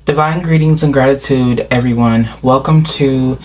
Divine greetings and gratitude, everyone. Welcome to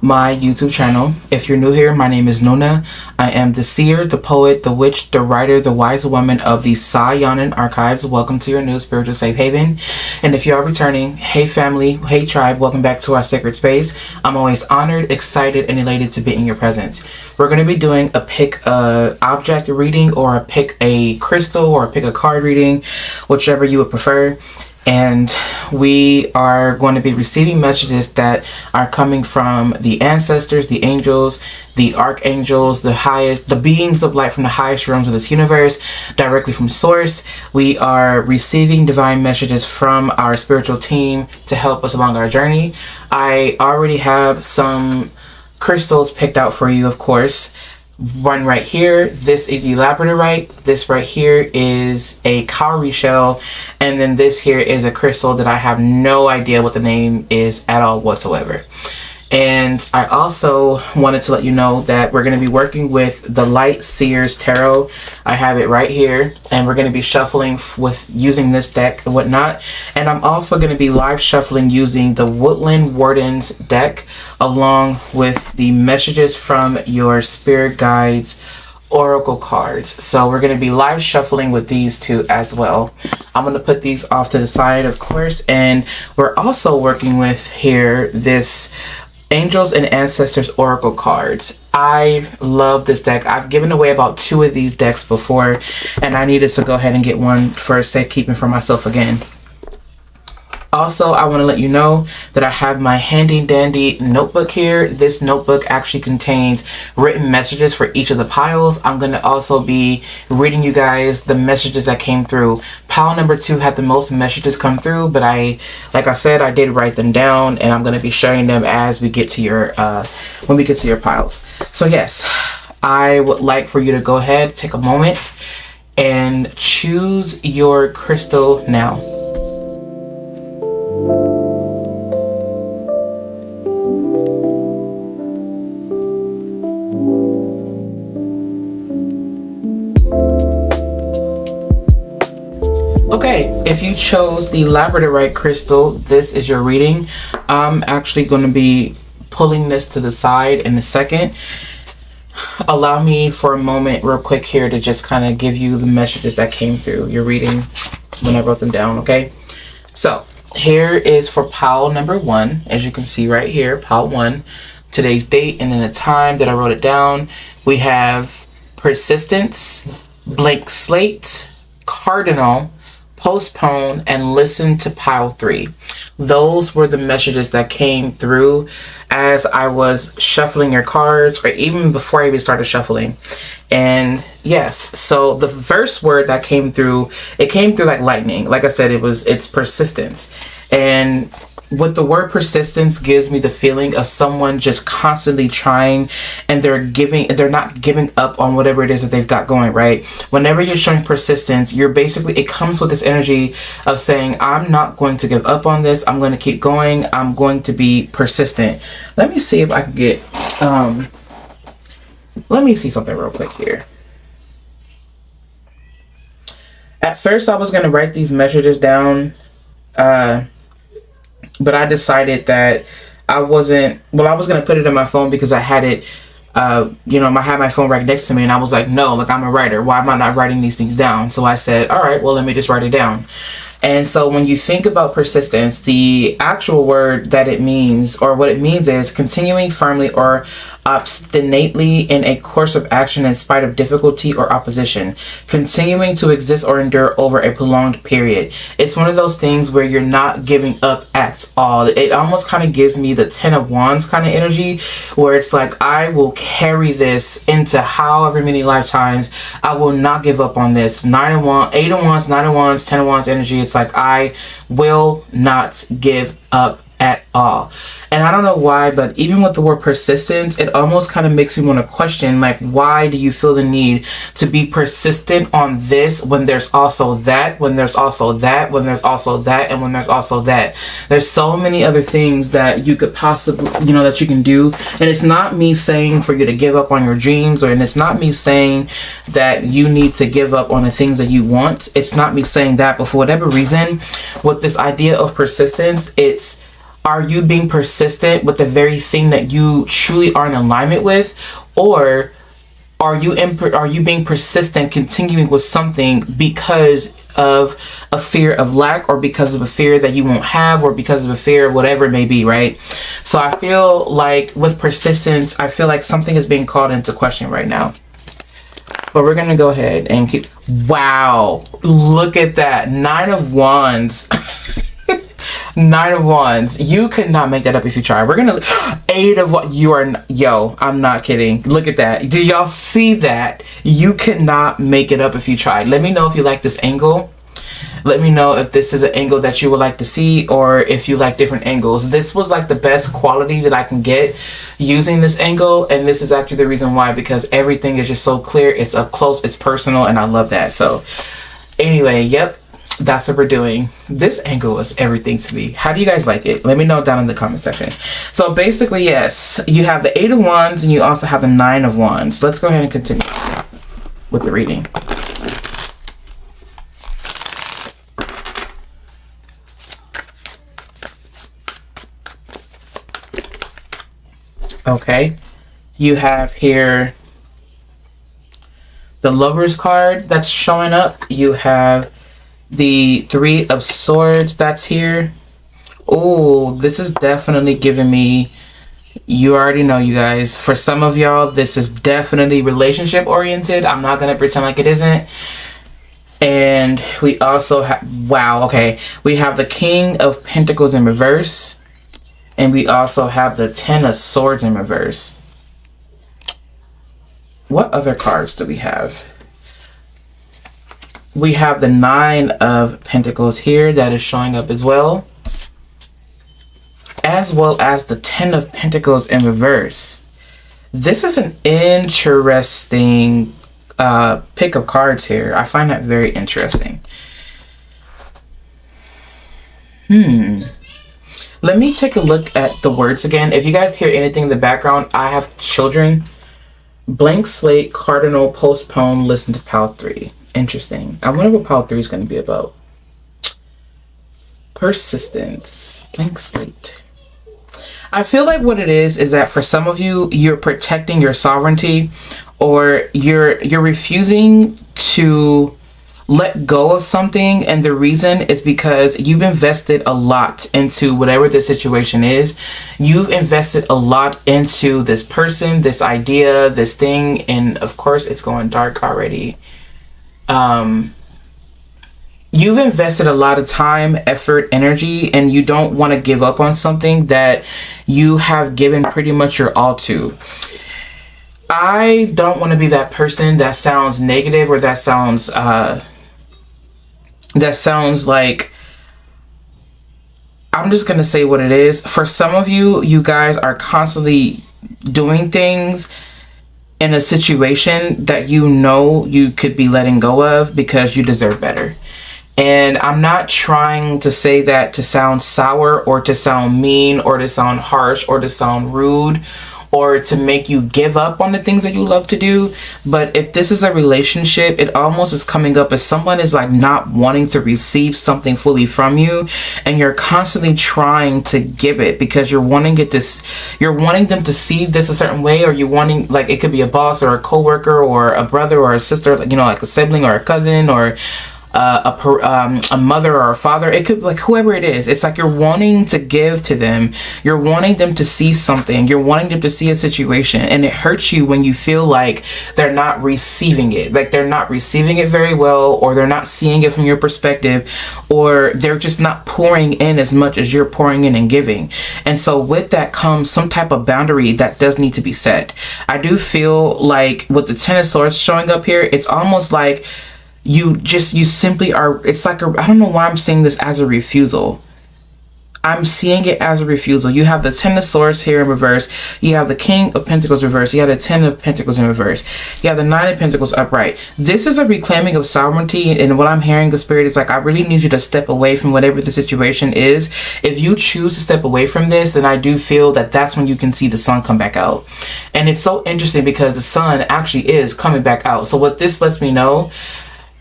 my YouTube channel. If you're new here, my name is Nuna. I am the seer, the poet, the witch, the writer, the wise woman of the Saiyonan archives. Welcome to your new spiritual safe haven. And if you are returning, hey family, hey tribe, welcome back to our sacred space. I'm always honored, excited, and elated to be in your presence. We're going to be doing a pick object reading, or a pick a crystal, or a pick a card reading, whichever you would prefer. And we are going to be receiving messages that are coming from the ancestors, the angels, the archangels, the beings of light from the highest realms of this universe, directly from source. We are receiving divine messages from our spiritual team to help us along our journey. I already have some crystals picked out for you, of course. One right here, this is the labradorite. This right here is a cowrie shell, and then this here is a crystal that I have no idea what the name is at all whatsoever. And I also wanted to let you know that we're going to be working with the Light Seers Tarot. I have it right here, and we're going to be shuffling with using this deck and whatnot. And I'm also going to be live shuffling using the Woodland Wardens deck, along with the messages from your spirit guides oracle cards. So we're going to be live shuffling with these two as well. I'm going to put these off to the side, of course, and we're also working with here this Angels and Ancestors Oracle cards. I love this deck. I've given away about 2 of these decks before, and I needed to go ahead and get one for safekeeping for myself again. Also, I want to let you know that I have my handy dandy notebook here. This notebook actually contains written messages for each of the piles. I'm going to also be reading you guys the messages that came through. Pile number 2 had the most messages come through, but like I said, I did write them down, and I'm going to be sharing them as we get to your, when we get to your piles. So yes, I would like for you to go ahead, take a moment, and choose your crystal now. Okay, if you chose the labradorite crystal, this is your reading. I'm actually going to be pulling this to the side in a second. Allow me for a moment real quick here to just kind of give you the messages that came through your reading when I wrote them down, okay? So here is for pile number 1, as you can see right here, pile 1, today's date, and then the time that I wrote it down. We have persistence, blank slate, cardinal, postpone, and listen to pile 3. Those were the messages that came through as I was shuffling your cards, or even before I even started shuffling. And yes, so the first word that came through, it came through like lightning. Like I said, it's persistence. And with the word persistence gives me the feeling of someone just constantly trying, and they're not giving up on whatever it is that they've got going, right? Whenever you're showing persistence, it comes with this energy of saying, I'm not going to give up on this. I'm going to keep going. I'm going to be persistent. Let me see if I can get, let me see something real quick here. At first I was going to write these messages down, but I decided that I was going to put it in my phone because I had it, I had my phone right next to me, and I was like, no, like, I'm a writer. Why am I not writing these things down? So I said, all right, well, let me just write it down. And so when you think about persistence, the actual word that it means, or what it means, is continuing firmly or obstinately in a course of action in spite of difficulty or opposition, continuing to exist or endure over a prolonged period. It's one of those things where you're not giving up at all. It almost kind of gives me the 10 of Wands kind of energy, where it's like, I will carry this into however many lifetimes. I will not give up on this. 9 of Wands, 8 of Wands, 9 of Wands, 10 of Wands energy. It's like, I will not give up at all. And I don't know why, but even with the word persistence, it almost kind of makes me want to question, like, why do you feel the need to be persistent on this when there's also that, when there's also that, when there's also that, and when there's also that? There's so many other things that you could possibly, you know, that you can do. And it's not me saying for you to give up on your dreams, and it's not me saying that you need to give up on the things that you want. It's not me saying that, but for whatever reason, with this idea of persistence, it's, are you being persistent with the very thing that you truly are in alignment with, or are you being persistent continuing with something because of a fear of lack, or because of a fear that you won't have, or because of a fear of whatever it may be, right? So I feel like with persistence, I feel like something is being called into question right now. But we're gonna go ahead and keep, wow, look at that, 9 of Wands. 9 of Wands. You could not make that up if you try. We're gonna 8 of what you are. Yo, I'm not kidding. Look at that. Do y'all see that? You cannot make it up if you tried. Let me know if you like this angle. Let me know if this is an angle that you would like to see, or if you like different angles. This was like the best quality that I can get using this angle, and this is actually the reason why, because everything is just so clear. It's up close, it's personal, and I love that. So anyway, yep, that's what we're doing. This angle is everything to me. How do you guys like it? Let me know down in the comment section. So basically, yes, you have the 8 of Wands and you also have the 9 of Wands. Let's go ahead and continue with the reading. Okay, you have here the Lovers card that's showing up. You have the 3 of Swords that's here. Oh, this is definitely giving me, you already know, you guys, for some of y'all, this is definitely relationship oriented. I'm not gonna pretend like it isn't. And we also have, wow, okay, we have the King of Pentacles in reverse, and we also have the 10 of Swords in reverse. What other cards do we have? We have the 9 of Pentacles here that is showing up as well as the 10 of Pentacles in reverse. This is an interesting pick of cards here. I find that very interesting. Let me take a look at the words again. If you guys hear anything in the background, I have children. Blank slate, cardinal, postpone, listen to pile 3. Interesting. I wonder what pile 3 is going to be about. Persistence. Blank slate. I feel like what it is that for some of you, you're protecting your sovereignty, or you're refusing to let go of something, and the reason is because you've invested a lot into whatever the situation is. You've invested a lot into this person, this idea, this thing, and of course it's going dark already. You've invested a lot of time, effort, energy, and you don't want to give up on something that you have given pretty much your all to. I don't want to be that person that sounds negative, or that sounds like, I'm just gonna say what it is. For some of you, you guys are constantly doing things in a situation that you know you could be letting go of because you deserve better. And I'm not trying to say that to sound sour, or to sound mean, or to sound harsh, or to sound rude, or to make you give up on the things that you love to do. But if this is a relationship, it almost is coming up as someone is like not wanting to receive something fully from you, and you're constantly trying to give it because you're wanting you're wanting them to see this a certain way, or you wanting, like, it could be a boss or a coworker or a brother or a sister, like, you know, like a sibling or a cousin, or a mother or a father. It could be like whoever it is. It's like you're wanting to give to them. You're wanting them to see something. You're wanting them to see a situation, and it hurts you when you feel like they're not receiving it. Like they're not receiving it very well, or they're not seeing it from your perspective, or they're just not pouring in as much as you're pouring in and giving. And so with that comes some type of boundary that does need to be set. I do feel like with the 10 of Swords showing up here, it's almost like you simply are, it's like I don't know why I'm saying this as a refusal. I'm seeing it as a refusal. You have the Ten of Swords here in reverse. You have the King of Pentacles reverse. You have the Ten of Pentacles in reverse. You have the Nine of Pentacles upright. This is a reclaiming of sovereignty, and what I'm hearing the Spirit is like, I really need you to step away from whatever the situation is. If you choose to step away from this, then I do feel that that's when you can see the sun come back out. And it's so interesting because the sun actually is coming back out. So what this lets me know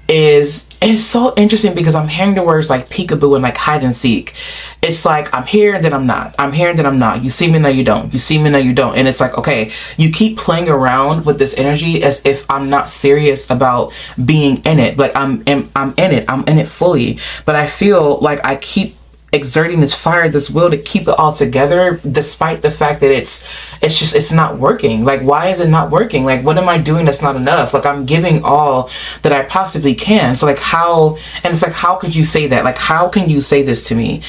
is, it's so interesting because I'm hearing the words like peekaboo and like hide and seek. It's like, I'm here and then I'm not. I'm here and then I'm not. You see me now, you don't. You see me now, you don't. And it's like, okay, you keep playing around with this energy as if I'm not serious about being in it. Like I'm in it. I'm in it fully. But I feel like I keep exerting this fire, this will to keep it all together, despite the fact that it's not working. Like, why is it not working? Like, what am I doing that's not enough? Like, I'm giving all that I possibly can. So like, how, and it's like, how could you say that? Like, how can you say this to me?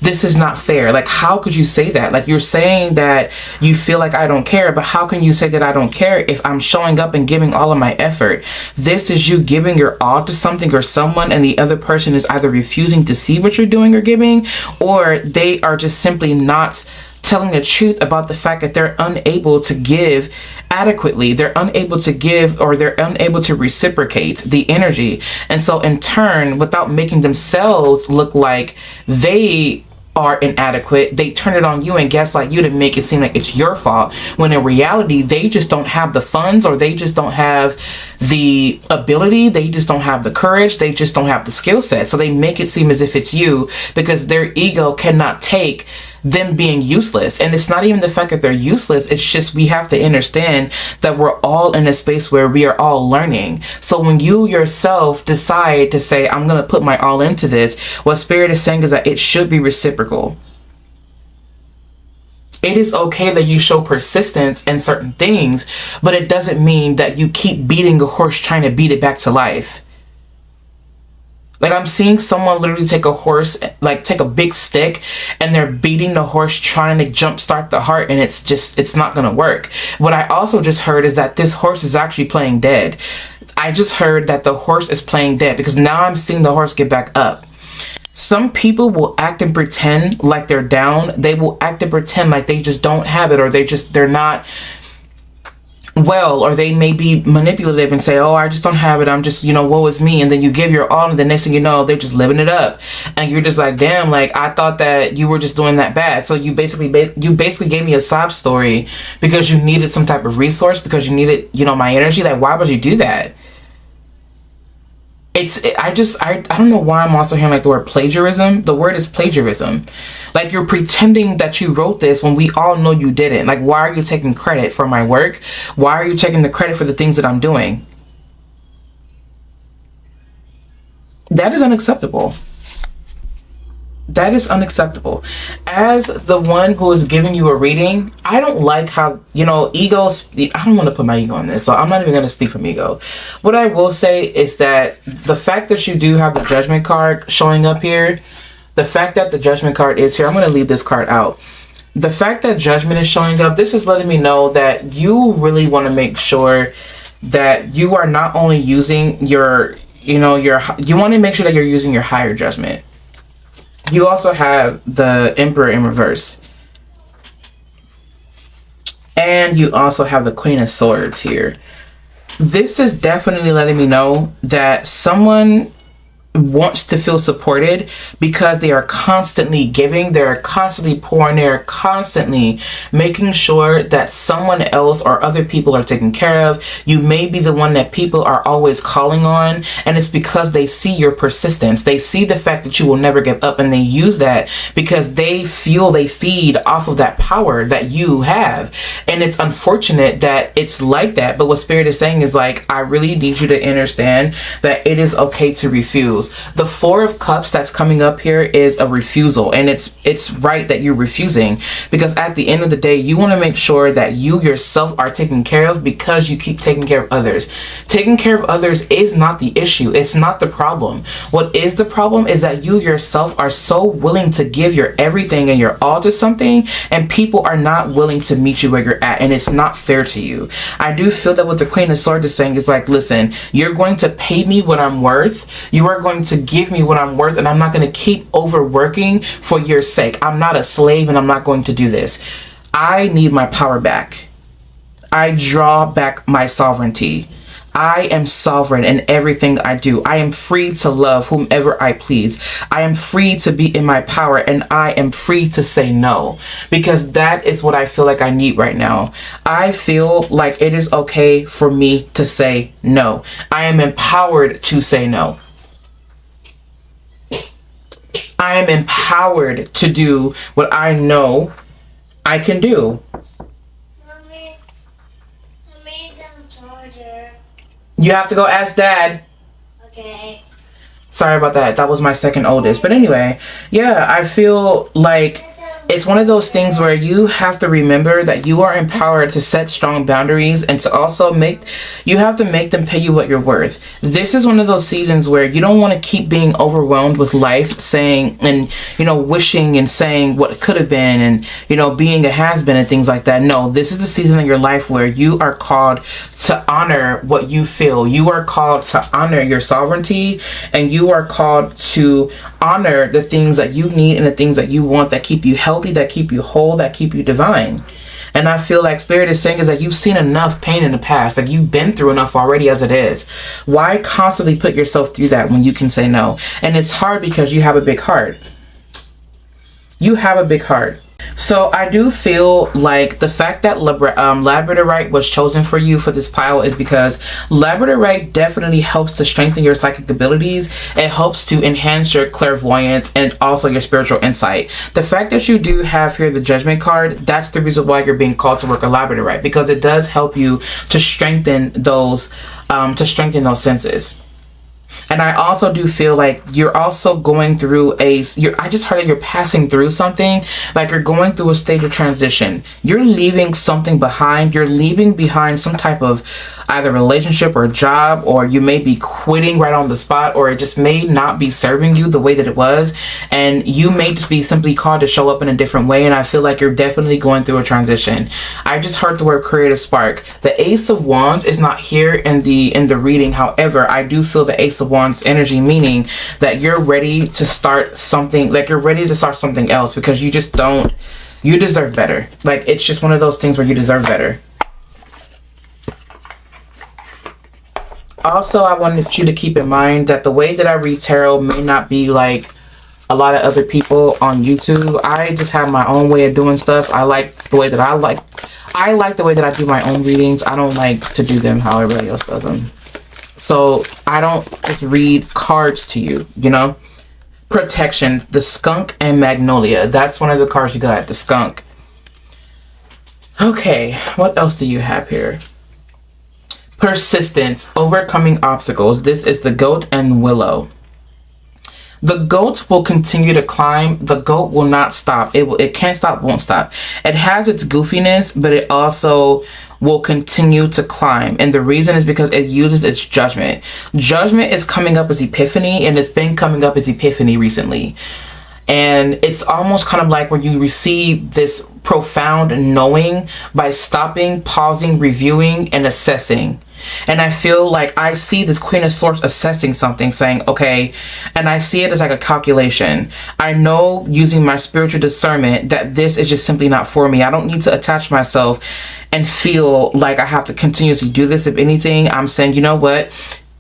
This is not fair. Like, how could you say that? Like, you're saying that you feel like I don't care, but how can you say that I don't care if I'm showing up and giving all of my effort? This is you giving your all to something or someone, and the other person is either refusing to see what you're doing or giving, or they are just simply not telling the truth about the fact that they're unable to give adequately. They're unable to give, or they're unable to reciprocate the energy. And so in turn, without making themselves look like they are inadequate, they turn it on you and gaslight you to make it seem like it's your fault, when in reality they just don't have the funds, or they just don't have the ability, they just don't have the courage, they just don't have the skill set. So they make it seem as if it's you, because their ego cannot take them being useless. And it's not even the fact that they're useless, it's just, we have to understand that we're all in a space where we are all learning. So when you yourself decide to say, I'm gonna put my all into this, what Spirit is saying is that it should be reciprocal. It is okay that you show persistence in certain things, but it doesn't mean that you keep beating a horse trying to beat it back to life. Like, I'm seeing someone literally take a horse, like take a big stick, and they're beating the horse trying to jumpstart the heart, and it's not gonna work. What I also just heard is that this horse is actually playing dead. I just heard that the horse is playing dead, because now I'm seeing the horse get back up. Some people will act and pretend like they're down. They will act and pretend like they just don't have it, or they're not well, or they may be manipulative and say, oh, I just don't have it, I'm just, woe is me. And then you give your all, and the next thing you know, they're just living it up, and you're just like, damn, like, I thought that you were just doing that bad. So you basically gave me a sob story because you needed some type of resource, because you needed, my energy. Like, why would you do that? I don't know why I'm also hearing like the word plagiarism. The word is plagiarism. Like, you're pretending that you wrote this when we all know you didn't. Like, why are you taking credit for my work? Why are you taking the credit for the things that I'm doing? That is unacceptable. That is unacceptable. As the one who is giving you a reading, I don't like how, egos, I don't want to put my ego in this, so I'm not even going to speak from ego. What I will say is that the fact that you do have the Judgment card showing up here, the fact that the Judgment card is here, I'm going to leave this card out. The fact that Judgment is showing up, this is letting me know that you really want to make sure that you are not only using you want to make sure that you're using your higher judgment. You also have the Emperor in reverse. And you also have the Queen of Swords here. This is definitely letting me know that someone wants to feel supported, because they are constantly giving, they're constantly pouring, they're constantly making sure that someone else or other people are taken care of. You may be the one that people are always calling on, and it's because they see your persistence. They see the fact that you will never give up, and they use that because they feel they feed off of that power that you have. And it's unfortunate that it's like that, but what Spirit is saying is like, I really need you to understand that it is okay to refuse. The Four of Cups that's coming up here is a refusal, and it's right that you're refusing, because at the end of the day, you want to make sure that you yourself are taken care of, because you keep taking care of others. Taking care of others is not the issue. It's not the problem. What is the problem is that you yourself are so willing to give your everything and your all to something, and people are not willing to meet you where you're at, and it's not fair to you. I do feel that what the Queen of Swords is saying is like, listen, you're going to pay me what I'm worth. You are going going to give me what I'm worth, and I'm not going to keep overworking for your sake. I'm not a slave, and I'm not going to do this. I need my power back. I draw back my sovereignty. I am sovereign in everything I do. I am free to love whomever I please. I am free to be in my power, and I am free to say no, because that is what I feel like I need right now. I feel like it is okay for me to say no. I am empowered to say no. I am empowered to do what I know I can do. Mommy, I made them charger. You have to go ask Dad. Okay. Sorry about that. That was my second oldest. But anyway, yeah, I feel like it's one of those things where you have to remember that you are empowered to set strong boundaries, and to also you have to make them pay you what you're worth. This is one of those seasons where you don't want to keep being overwhelmed with life, saying and, wishing and saying what could have been, and, being a has-been and things like that. No, this is the season in your life where you are called to honor what you feel. You are called to honor your sovereignty, and you are called to honor the things that you need and the things that you want, that keep you healthy, that keep you whole, that keep you divine. And I feel like Spirit is saying is that you've seen enough pain in the past, like you've been through enough already as it is. Why constantly put yourself through that when you can say no? And it's hard because you have a big heart. You have a big heart. So I do feel like the fact that labradorite was chosen for you for this pile is because labradorite definitely helps to strengthen your psychic abilities. It helps to enhance your clairvoyance and also your spiritual insight. The fact that you do have here the Judgment card, that's the reason why you're being called to work a labradorite, because it does help you to strengthen those senses. And I also do feel like you're also going through I just heard that you're passing through something, like you're going through a stage of transition. You're leaving something behind. You're leaving behind some type of either relationship or job, or you may be quitting right on the spot, or it just may not be serving you the way that it was. And you may just be simply called to show up in a different way. And I feel like you're definitely going through a transition. I just heard the word creative spark. The Ace of Wands is not here in the reading. However, I do feel the Ace of Wands energy, meaning that you're ready to start something, like you're ready to start something else, because you deserve better. Like, it's just one of those things where you deserve better. Also, I wanted you to keep in mind that the way that I read tarot may not be like a lot of other people on YouTube. I just have my own way of doing stuff. I like the way that I like the way that I do my own readings. I don't like to do them how everybody else does them. So I don't just read cards to you, Protection, the Skunk and Magnolia. That's one of the cards you got, the Skunk. Okay, what else do you have here? Persistence, overcoming obstacles. This is the Goat and Willow. The goat will continue to climb. The goat will not stop. It can't stop, won't stop. It has its goofiness, but it also will continue to climb. And the reason is because it uses its judgment. Judgment is coming up as epiphany, and it's been coming up as epiphany recently. And it's almost kind of like where you receive this profound knowing by stopping, pausing, reviewing, and assessing. And I feel like I see this Queen of Swords assessing something, saying, okay, and I see it as like a calculation. I know, using my spiritual discernment, that this is just simply not for me. I don't need to attach myself and feel like I have to continuously do this. If anything, I'm saying, you know what?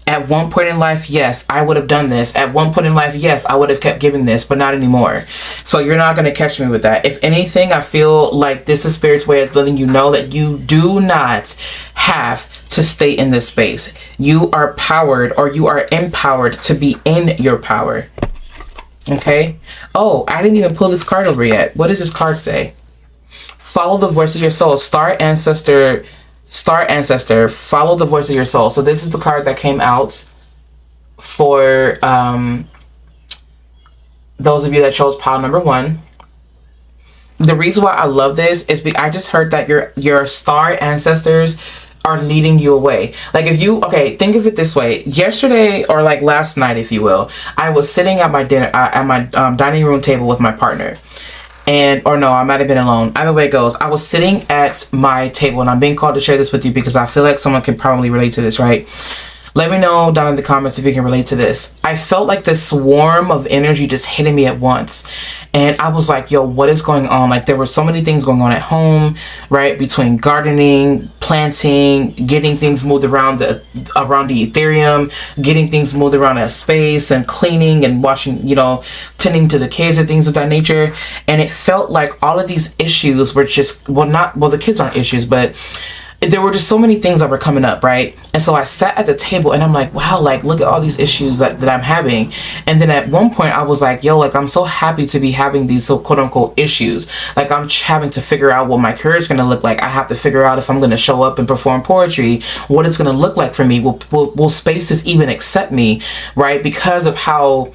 At one point in life, yes, I would have done this. At one point in life, yes, I would have kept giving this, but not anymore. So you're not going to catch me with that. If anything, I feel like this is Spirit's way of letting you know that you do not have to stay in this space. You are powered, or you are empowered to be in your power. Okay? Oh, I didn't even pull this card over yet. What does this card say? Follow the voice of your soul. Star Ancestor, follow the voice of your soul. So this is the card that came out for those of you that chose pile number 1. The reason why I love this is I just heard that your star ancestors are leading you away. Like, if you, okay, think of it this way. Yesterday, or like last night, if you will, I was sitting at my dining room table with my partner. Or no, I might have been alone. Either way it goes, I was sitting at my table, and I'm being called to share this with you because I feel like someone could probably relate to this, right? Let me know down in the comments if you can relate to this. I felt like this swarm of energy just hitting me at once. And I was like, yo, what is going on? Like, there were so many things going on at home, right? Between gardening, planting, getting things moved around the Ethereum, getting things moved around that space, and cleaning and washing, tending to the kids and things of that nature. And it felt like all of these issues were just, the kids aren't issues, but there were just so many things that were coming up, right? And so I sat at the table and I'm like, wow, like, look at all these issues that I'm having. And then at one point I was like, yo, like, I'm so happy to be having these so quote unquote issues. Like, I'm having to figure out what my career is going to look like. I have to figure out if I'm going to show up and perform poetry, what it's going to look like for me. Will spaces even accept me, right? Because of how,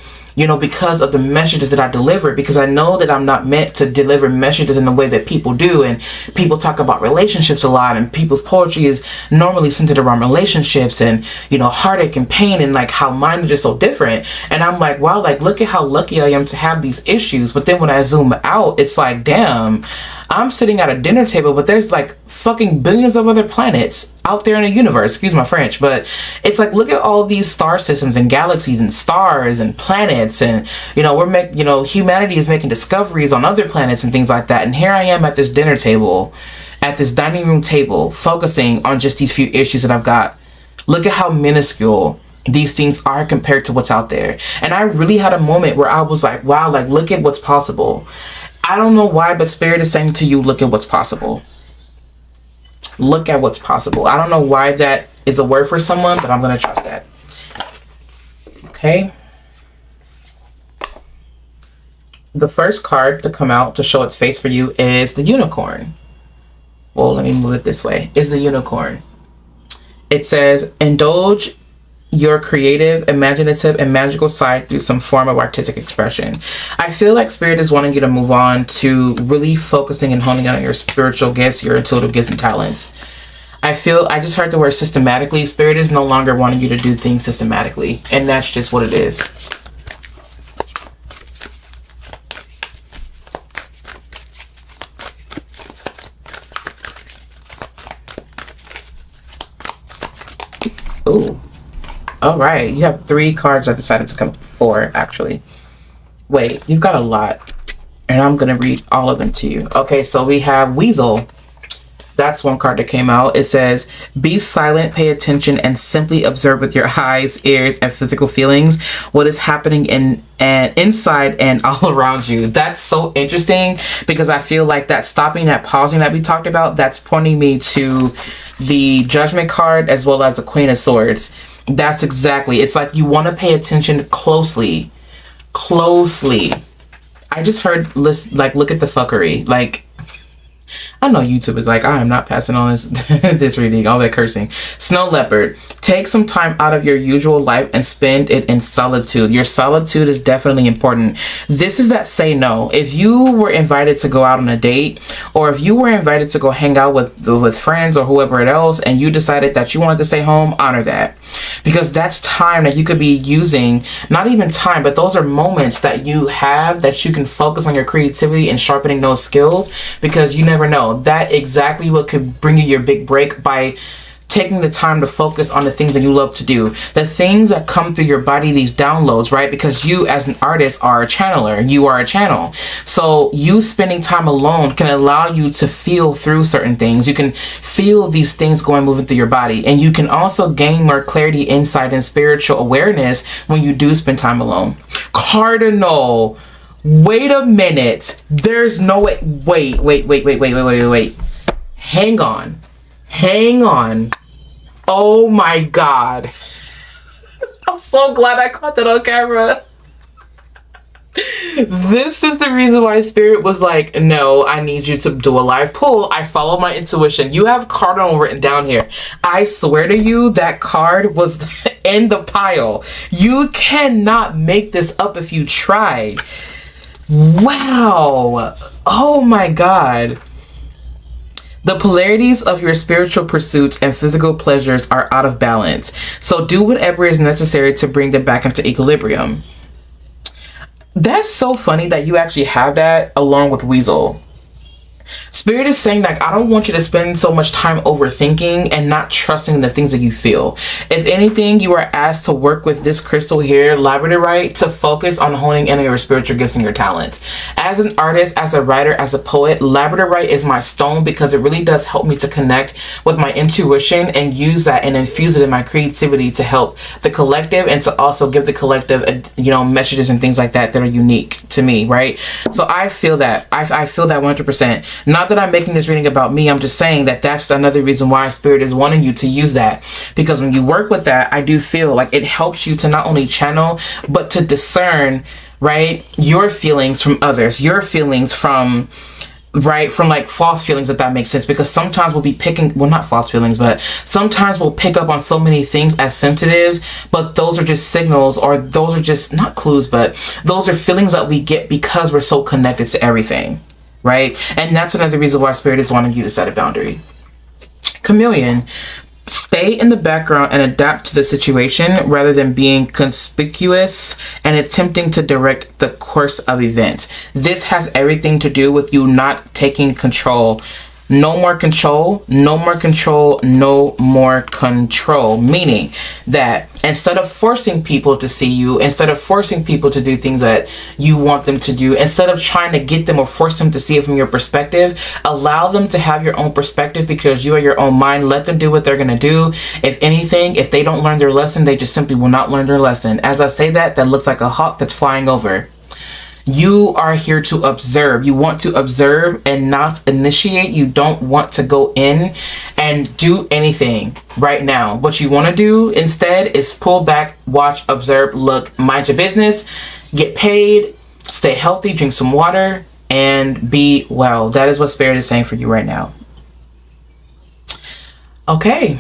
because of the messages that I deliver, because I know that I'm not meant to deliver messages in the way that people do. And people talk about relationships a lot, and people's poetry is normally centered around relationships and, heartache and pain, and like how mine are just so different. And I'm like, wow, like, look at how lucky I am to have these issues. But then when I zoom out, it's like, damn, I'm sitting at a dinner table, but there's like fucking billions of other planets out there in the universe. Excuse my French, but it's like, look at all these star systems and galaxies and stars and planets, and humanity is making discoveries on other planets and things like that. And here I am at this dinner table, at this dining room table, focusing on just these few issues that I've got. Look at how minuscule these things are compared to what's out there. And I really had a moment where I was like, wow, like, look at what's possible. I don't know why, but Spirit is saying to you, look at what's possible. Look at what's possible. I don't know why that is a word for someone, but I'm going to trust that. Okay. The first card to come out to show its face for you is the unicorn. Well, let me move it this way. Is the unicorn. It says, indulge your creative, imaginative, and magical side through some form of artistic expression. I feel like Spirit is wanting you to move on to really focusing and honing in on your spiritual gifts, your intuitive gifts and talents. I just heard the word systematically. Spirit is no longer wanting you to do things systematically, and that's just what it is. Ooh. All right, you have 3 cards. I decided to come 4, actually. Wait, you've got a lot, and I'm gonna read all of them to you. Okay, so we have Weasel. That's one card that came out. It says, be silent, pay attention, and simply observe with your eyes, ears, and physical feelings what is happening inside and all around you. That's so interesting, because I feel like that stopping, that pausing that we talked about, that's pointing me to the Judgment card as well as the Queen of Swords. That's exactly. It's like you want to pay attention closely. I just heard, look at the fuckery. Like, I know YouTube is like, I am not passing on this reading, all that cursing. Snow Leopard, take some time out of your usual life and spend it in solitude. Your solitude is definitely important. This is that say no. If you were invited to go out on a date, or if you were invited to go hang out with friends or whoever else, and you decided that you wanted to stay home, honor that. Because that's time that you could be using, not even time, but those are moments that you have that you can focus on your creativity and sharpening those skills, because you never know. That exactly what could bring you your big break, by taking the time to focus on the things that you love to do, the things that come through your body, these downloads, right? Because you as an artist are a channeler, you are a channel. So you spending time alone can allow you to feel through certain things. You can feel these things moving through your body, and you can also gain more clarity, insight, and spiritual awareness when you do spend time alone. Cardinal. Wait a minute. There's no way. Wait. Hang on. Oh my God. I'm so glad I caught that on camera. This is the reason why Spirit was like, no, I need you to do a live pull. I follow my intuition. You have Cardinal written down here. I swear to you, that card was in the pile. You cannot make this up if you try. Wow. Oh my God. The polarities of your spiritual pursuits and physical pleasures are out of balance. So do whatever is necessary to bring them back into equilibrium. That's so funny that you actually have that along with Weasel. Spirit is saying, like, I don't want you to spend so much time overthinking and not trusting in the things that you feel. If anything, you are asked to work with this crystal here, labradorite, to focus on honing in your spiritual gifts and your talents. As an artist, as a writer, as a poet, labradorite is my stone because it really does help me to connect with my intuition and use that and infuse it in my creativity to help the collective and to also give the collective, messages and things like that that are unique to me, right? So I feel that. I feel that 100%. Not that I'm making this reading about me, I'm just saying that that's another reason why Spirit is wanting you to use that. Because when you work with that, I do feel like it helps you to not only channel, but to discern, right, your feelings from others, your feelings from like false feelings, if that makes sense. Because sometimes we'll be picking, well, not false feelings, but sometimes we'll pick up on so many things as sensitives, but those are just signals, or those are just not clues, but those are feelings that we get because we're so connected to everything, right? And that's another reason why Spirit is wanting you to set a boundary. Chameleon, stay in the background and adapt to the situation rather than being conspicuous and attempting to direct the course of events. This has everything to do with you not taking control. No more control, no more control, no more control. Meaning that instead of forcing people to see you, instead of forcing people to do things that you want them to do, instead of trying to get them or force them to see it from your perspective, allow them to have your own perspective because you are your own mind. Let them do what they're going to do. If anything, if they don't learn their lesson, they just simply will not learn their lesson. As I say that, that looks like a hawk that's flying over. You are here to observe. You want to observe and not initiate. You don't want to go in and do anything right now. What you want to do instead is pull back, watch, observe, look, mind your business, get paid, stay healthy, drink some water, and be well. That is what Spirit is saying for you right now. Okay.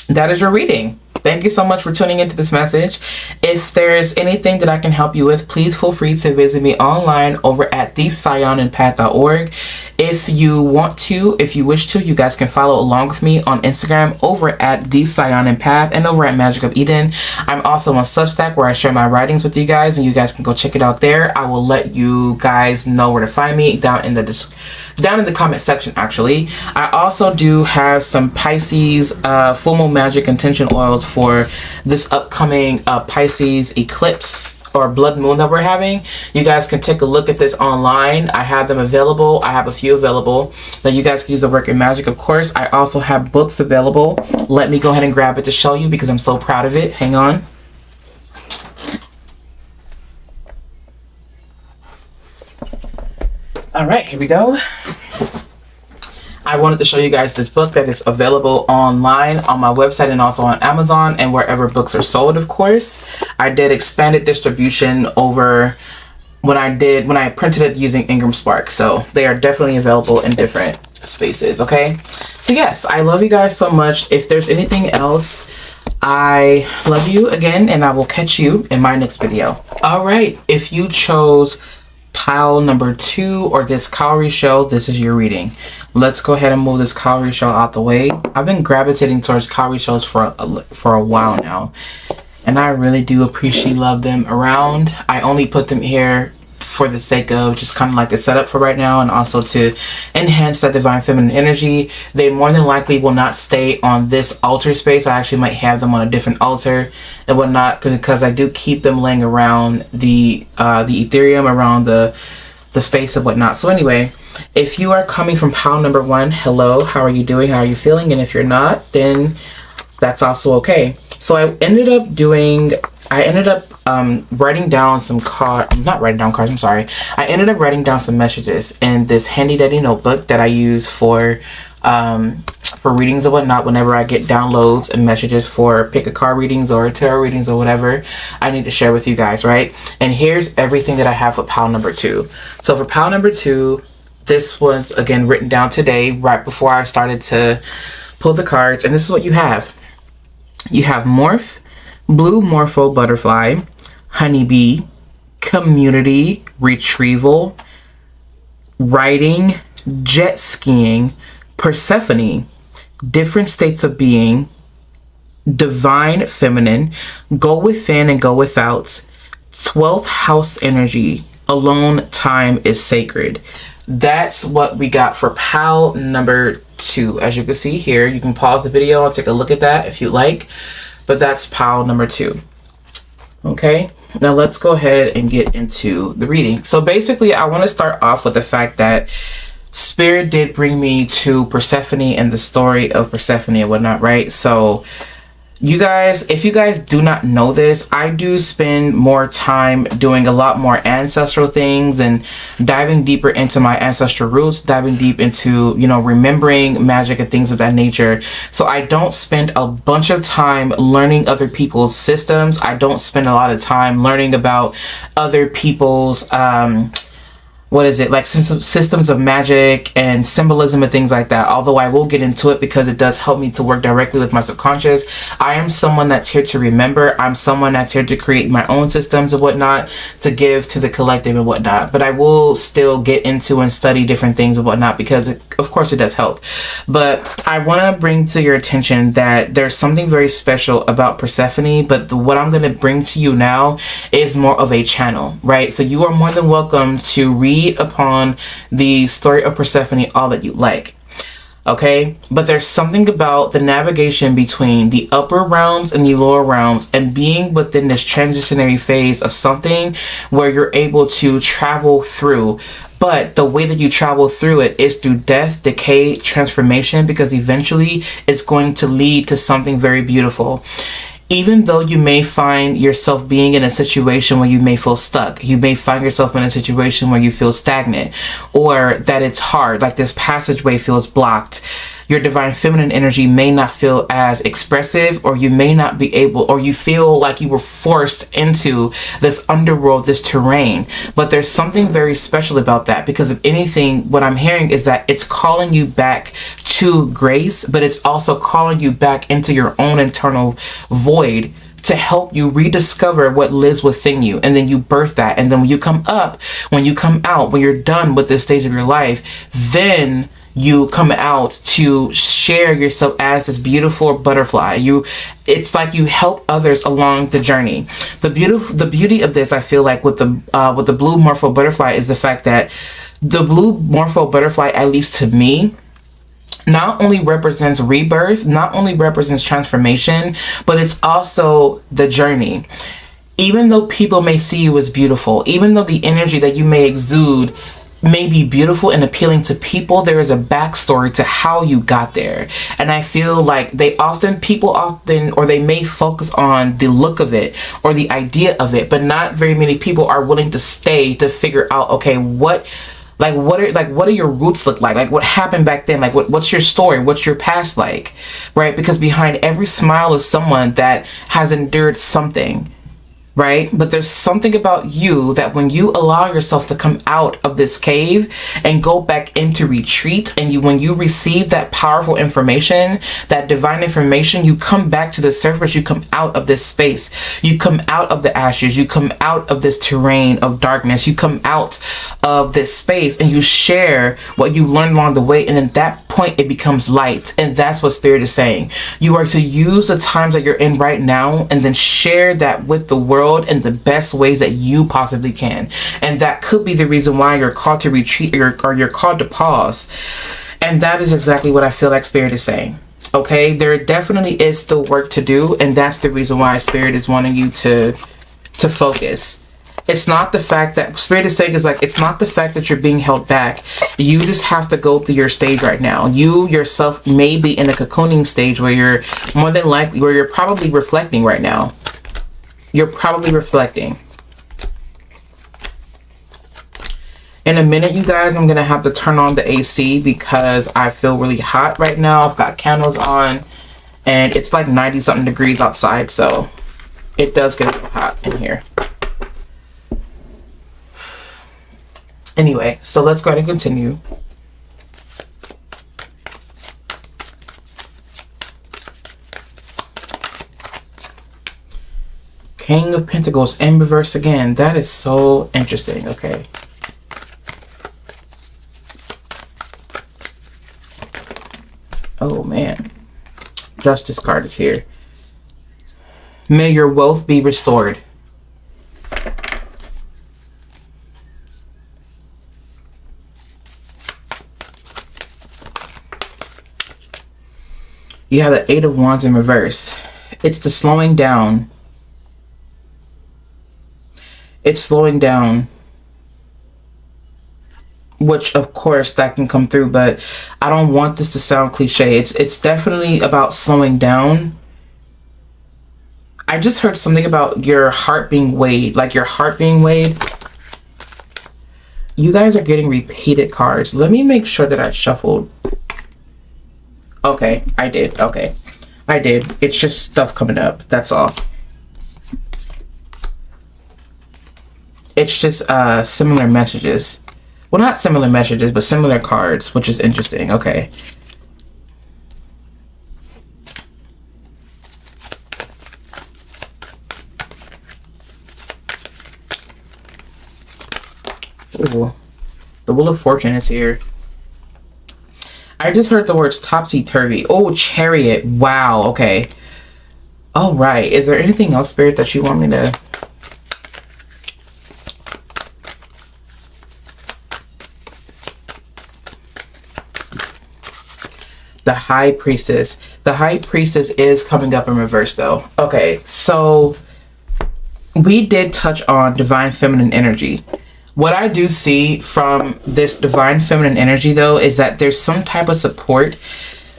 That is your reading. Thank you so much for tuning into this message. If there's anything that I can help you with, please feel free to visit me online over at thesayonanpath.org. If you want to, if you wish to, you guys can follow along with me on Instagram over at thesayonanpath and over at Magic of Eden. I'm also on Substack where I share my writings with you guys, and you guys can go check it out there. I will let you guys know where to find me down in the comment section. Actually, I also do have some Pisces full moon magic intention oils for this upcoming Pisces eclipse or blood moon that we're having. You guys can take a look at this online. I have them available. I have a few available that you guys can use to work in magic. Of course, I also have books available. Let me go ahead and grab it to show you because I'm so proud of it. Hang on. All right, here we go. I wanted to show you guys this book that is available online on my website and also on Amazon and wherever books are sold, of course. I did expanded distribution over when I printed it using Ingram Spark. So they are definitely available in different spaces, okay? So yes, I love you guys so much. If there's anything else, I love you again, and I will catch you in my next video. All right, if you chose pile number 2 or this cowrie shell, this is your reading. Let's go ahead and move this cowrie shell out the way. I've been gravitating towards cowrie shells for a while now, and I really do appreciate love them around. I only put them here for the sake of just kind of like a setup for right now, and also to enhance that divine feminine energy. They more than likely will not stay on this altar space. I actually might have them on a different altar and whatnot, because I do keep them laying around the Ethereum, around the space and whatnot. So anyway, if you are coming from pile number 1, hello, how are you doing? How are you feeling? And if you're not, then that's also okay. So I ended up writing down some I ended up writing down some messages in this handy dandy notebook that I use for readings and whatnot. Whenever I get downloads and messages for pick a card readings or tarot readings or whatever, I need to share with you guys, right? And here's everything that I have for pile number 2. So for pile number 2, this was again written down today right before I started to pull the cards, and this is what you have. You have morph, blue morpho butterfly, honeybee, community, retrieval, writing, jet skiing, Persephone, different states of being, divine feminine, go within and go without, 12th house energy, Alone time is sacred. That's what we got for pile number 2. As you can see here, you can pause the video and take a look at that if you like, but that's pile number 2. Okay, now let's go ahead and get into the reading. So basically, I want to start off with the fact that Spirit did bring me to Persephone and the story of Persephone and whatnot, right? So you guys, if you guys do not know this, I do spend more time doing a lot more ancestral things and diving deeper into my ancestral roots, diving deep into, you know, remembering magic and things of that nature. So I don't spend a bunch of time learning other people's systems. I don't spend a lot of time learning about other people's what is it, like systems of magic and symbolism and things like that. Although I will get into it because it does help me to work directly with my subconscious. I am someone that's here to remember. I'm someone that's here to create my own systems and whatnot, to give to the collective and whatnot. But I will still get into and study different things and whatnot because of course it does help. But I want to bring to your attention that there's something very special about Persephone, but what I'm going to bring to you now is more of a channel, right? So you are more than welcome to read upon the story of Persephone all that you like, okay? But there's something about the navigation between the upper realms and the lower realms and being within this transitionary phase of something where you're able to travel through. But the way that you travel through it is through death, decay, transformation, because eventually it's going to lead to something very beautiful. Even though you may find yourself being in a situation where you may feel stuck, you may find yourself in a situation where you feel stagnant, or that it's hard, like this passageway feels blocked. Your divine feminine energy may not feel as expressive, or you may not be able, or you feel like you were forced into this underworld, this terrain. But there's something very special about that, because if anything, what I'm hearing is that it's calling you back to grace, but it's also calling you back into your own internal void to help you rediscover what lives within you. And then you birth that. And then when you come up, when you come out, when you're done with this stage of your life, then you come out to share yourself as this beautiful butterfly. It's like you help others along the journey. The beauty of this, I feel like, with the blue morpho butterfly is the fact that the blue morpho butterfly, at least to me, not only represents rebirth, not only represents transformation, but it's also the journey. Even though people may see you as beautiful, even though the energy that you may exude may be beautiful and appealing to people, there is a backstory to how you got there. And I feel like people often, or they may focus on the look of it or the idea of it, but not very many people are willing to stay to figure out, okay, what are your roots look like? Like, what happened back then? Like, what's your story? What's your past like? Right? Because behind every smile is someone that has endured something. Right? But there's something about you that when you allow yourself to come out of this cave and go back into retreat, and when you receive that powerful information, that divine information, you come back to the surface, you come out of this space, you come out of the ashes, you come out of this terrain of darkness, you come out of this space and you share what you learned along the way. And at that point, it becomes light. And that's what Spirit is saying. You are to use the times that you're in right now and then share that with the world in the best ways that you possibly can. And that could be the reason why you're called to retreat, or you're called to pause. And that is exactly what I feel like Spirit is saying. Okay, there definitely is still work to do, and that's the reason why Spirit is wanting you to focus. It's not the fact that Spirit is saying, is like, it's not the fact that you're being held back. You just have to go through your stage right now. You yourself may be in a cocooning stage where you're more than likely, where you're probably reflecting right now. You're probably reflecting. In a minute, you guys, I'm going to have to turn on the AC because I feel really hot right now. I've got candles on and it's like 90 something degrees outside. So it does get a little hot in here. Anyway, so let's go ahead and continue. King of Pentacles in reverse again. That is so interesting. Okay. Oh man. Justice card is here. May your wealth be restored. You have the Eight of Wands in reverse. It's the slowing down. It's slowing down. Which, of course, that can come through, but I don't want this to sound cliche. It's definitely about slowing down. I just heard something about your heart being weighed, like your heart being weighed. You guys are getting repeated cards. Let me make sure that I shuffled. Okay, I did. Okay, I did. It's just stuff coming up. That's all. It's just similar messages. Well, not similar messages, but similar cards, which is interesting. Okay. Ooh. The Wheel of Fortune is here. I just heard the words topsy-turvy. Oh, Chariot. Wow. Okay. All right. Is there anything else, Spirit, that you want me to... The High Priestess. The High Priestess is coming up in reverse, though. Okay, so we did touch on Divine Feminine Energy. What I do see from this Divine Feminine Energy, though, is that there's some type of support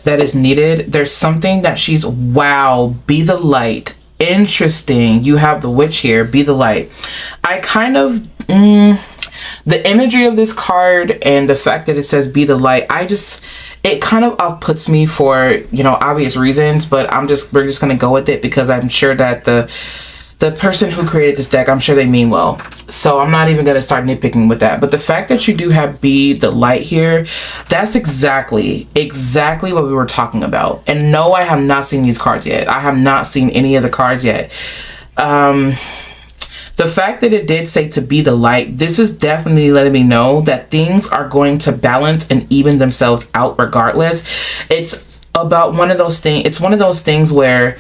that is needed. There's something that she's... Wow, be the light. Interesting. You have the Witch here. Be the light. I kind of... the imagery of this card and the fact that it says be the light, it kind of off-puts me for, you know, obvious reasons, but we're just going to go with it because I'm sure that the person who created this deck, I'm sure they mean well. So I'm not even going to start nitpicking with that. But the fact that you do have be the light here, that's exactly what we were talking about. And no, I have not seen these cards yet. I have not seen any of the cards yet. The fact that it did say to be the light, this is definitely letting me know that things are going to balance and even themselves out regardless. It's about one of those things. It's one of those things where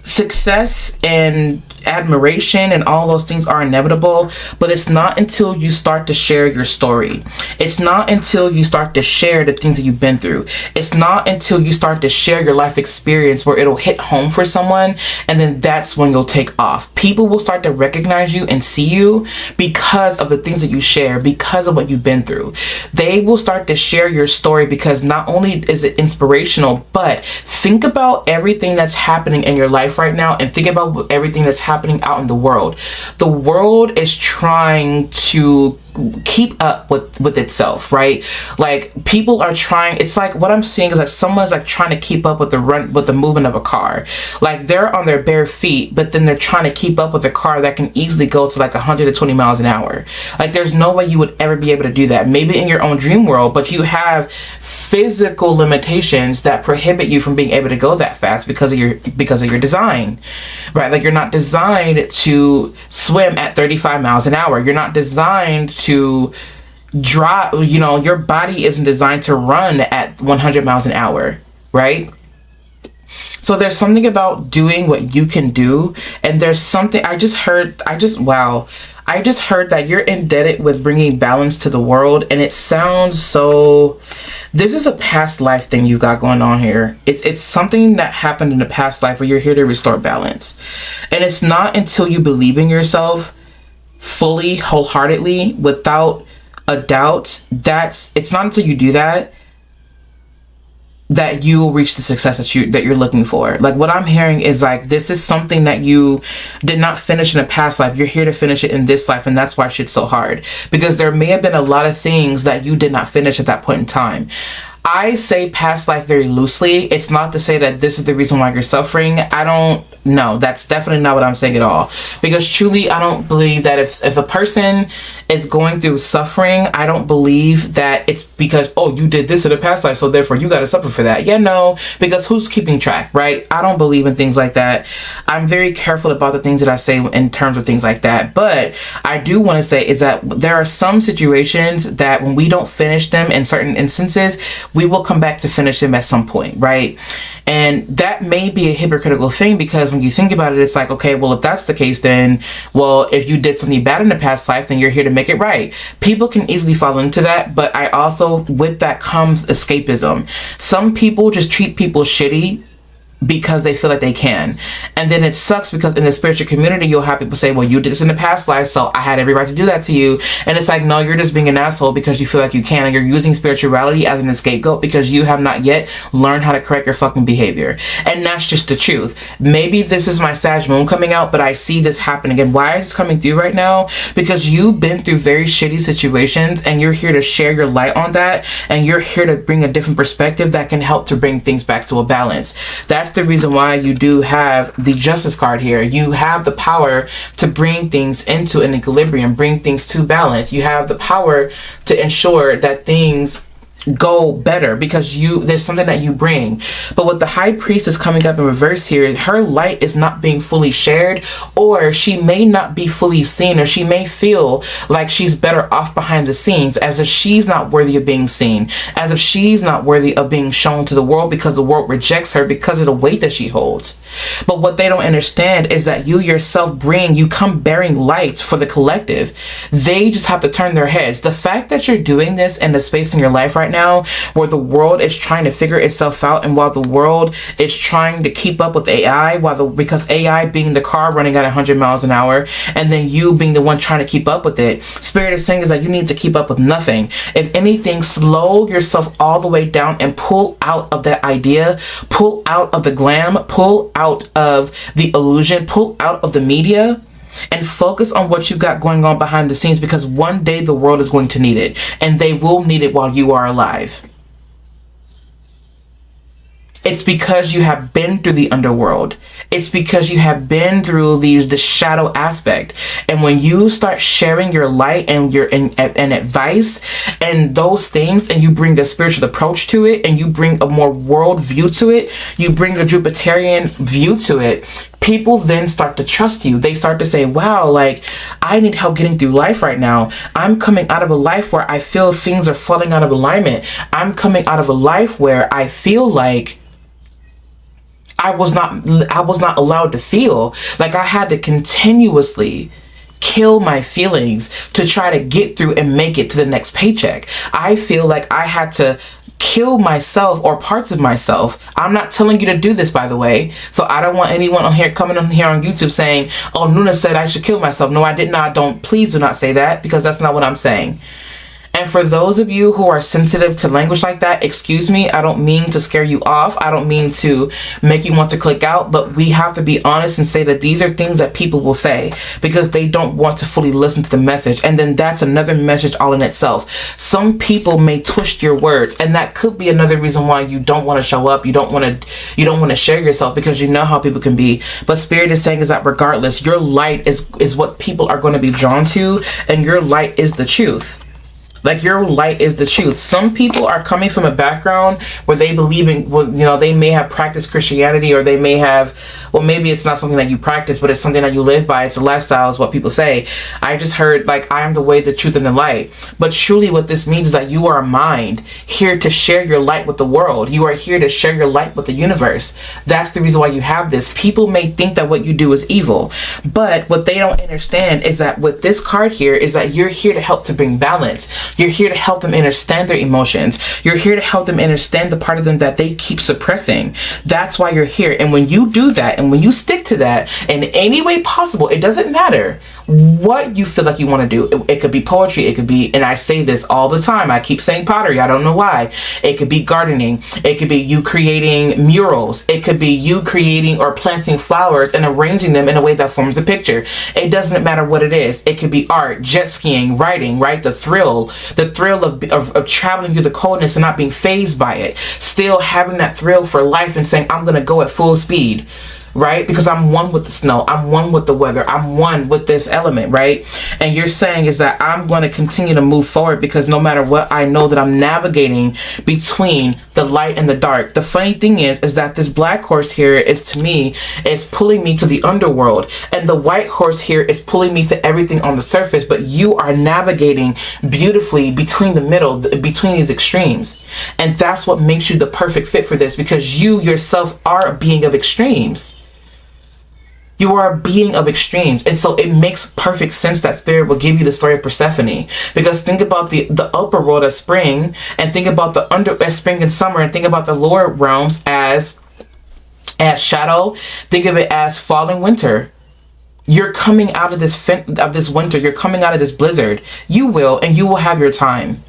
success and admiration and all those things are inevitable, but it's not until you start to share your story. It's not until you start to share the things that you've been through. It's not until you start to share your life experience where it'll hit home for someone, and then that's when you'll take off. People will start to recognize you and see you because of the things that you share, because of what you've been through. They will start to share your story because not only is it inspirational, but think about everything that's happening in your life right now, and think about everything that's happening out in the world. The world is trying to keep up with itself, right? Like people are trying. It's like what I'm seeing is like someone's like trying to keep up with the movement of a car. Like they're on their bare feet, but then they're trying to keep up with a car that can easily go to like 120 miles an hour. Like there's no way you would ever be able to do that. Maybe in your own dream world, but you have physical limitations that prohibit you from being able to go that fast because of your design, right? Like you're not designed to swim at 35 miles an hour. You're not designed to drive, you know, your body isn't designed to run at 100 miles an hour, right? So there's something about doing what you can do, and there's something I just heard that you're indebted with bringing balance to the world, and it sounds so... This is a past life thing you got going on here. It's something that happened in the past life where you're here to restore balance. And it's not until you believe in yourself fully, wholeheartedly, without a doubt, it's not until you do that you will reach the success that you're looking for. Like what I'm hearing is like this is something that you did not finish in a past life. You're here to finish it in this life, and that's why shit's so hard, because there may have been a lot of things that you did not finish at that point in time. I say past life very loosely. It's not to say that this is the reason why you're suffering. I don't know. That's definitely not what I'm saying at all. Because truly, I don't believe that if a person is going through suffering, I don't believe that it's because, oh, you did this in the past life, so therefore you got to suffer for that. Yeah, no, because who's keeping track, right? I don't believe in things like that. I'm very careful about the things that I say in terms of things like that. But I do want to say is that there are some situations that when we don't finish them in certain instances, we will come back to finish them at some point, right? And that may be a hypocritical thing, because when you think about it, it's like, okay, well, if that's the case, then, well, if you did something bad in the past life, then you're here to make it right. People can easily fall into that, but I also, with that comes escapism. Some people just treat people shitty because they feel like they can. And then it sucks because in the spiritual community, you'll have people say, well, you did this in the past life, so I had every right to do that to you. And it's like, no, you're just being an asshole because you feel like you can, and you're using spirituality as an scapegoat because you have not yet learned how to correct your fucking behavior. And that's just the truth. Maybe this is my Sag moon coming out, but I see this happening. And why is this coming through right now? Because you've been through very shitty situations, and you're here to share your light on that, and you're here to bring a different perspective that can help to bring things back to a balance. That's the reason why you do have the Justice card here. You have the power to bring things into an equilibrium, bring things to balance. You have the power to ensure that things go better because there's something that you bring. But with the High Priestess coming up in reverse here, her light is not being fully shared, or she may not be fully seen, or she may feel like she's better off behind the scenes, as if she's not worthy of being seen, as if she's not worthy of being shown to the world because the world rejects her because of the weight that she holds. But what they don't understand is that you yourself you come bearing light for the collective. They just have to turn their heads. The fact that you're doing this in the space in your life right now where the world is trying to figure itself out, and while the world is trying to keep up with AI, because AI being the car running at 100 miles an hour, and then you being the one trying to keep up with it, Spirit is saying is that you need to keep up with nothing. If anything, slow yourself all the way down and pull out of that idea, pull out of the glam, pull out of the illusion, pull out of the media, and focus on what you got going on behind the scenes, because one day the world is going to need it, and they will need it while you are alive. It's because you have been through the underworld. It's because you have been through the shadow aspect. And when you start sharing your light and your and advice and those things, and you bring the spiritual approach to it, and you bring a more world view to it, you bring a Jupiterian view to it, people then start to trust you. They start to say, wow, like, I need help getting through life right now. I'm coming out of a life where I feel things are falling out of alignment. I'm coming out of a life where I feel like I was not allowed to feel. Like, I had to continuously kill my feelings to try to get through and make it to the next paycheck. I feel like I had to kill myself or parts of myself. I'm not telling you to do this, by the way. So I don't want anyone coming on here on YouTube saying, oh, Nuna said I should kill myself. No, I did not. Please do not say that, because that's not what I'm saying. And for those of you who are sensitive to language like that, excuse me, I don't mean to scare you off. I don't mean to make you want to click out, but we have to be honest and say that these are things that people will say because they don't want to fully listen to the message. And then that's another message all in itself. Some people may twist your words, and that could be another reason why you don't want to show up. You don't want to share yourself, because you know how people can be. But Spirit is saying is that regardless, your light is what people are going to be drawn to, and your light is the truth. Like, your light is the truth. Some people are coming from a background where they believe in, well, you know, they may have practiced Christianity, or they may have, well, maybe it's not something that you practice, but it's something that you live by. It's a lifestyle, is what people say. I just heard, like, I am the way, the truth, and the light. But truly what this means is that you are a mind here to share your light with the world. You are here to share your light with the universe. That's the reason why you have this. People may think that what you do is evil, but what they don't understand is that with this card here is that you're here to help to bring balance. You're here to help them understand their emotions. You're here to help them understand the part of them that they keep suppressing. That's why you're here. And when you do that, and when you stick to that in any way possible, it doesn't matter what you feel like you want to do. It could be poetry. It could be, and I say this all the time, I keep saying pottery. I don't know why. It could be gardening. It could be you creating murals. It could be you creating or planting flowers and arranging them in a way that forms a picture. It doesn't matter what it is. It could be art, jet skiing, writing, right? The thrill of traveling through the coldness and not being fazed by it. Still having that thrill for life and saying, I'm going to go at full speed. Right? Because I'm one with the snow. I'm one with the weather. I'm one with this element, right? And you're saying is that I'm going to continue to move forward because no matter what, I know that I'm navigating between the light and the dark. The funny thing is that this black horse here is, to me, is pulling me to the underworld. And the white horse here is pulling me to everything on the surface. But you are navigating beautifully between the middle, between these extremes. And that's what makes you the perfect fit for this, because you yourself are a being of extremes. You are a being of extremes. And so it makes perfect sense that Spirit will give you the story of Persephone. Because think about the upper world as spring, and think about the as spring and summer, and think about the lower realms as shadow. Think of it as fall and winter. You're coming out of this winter. You're coming out of this blizzard. You will, and you will have your time.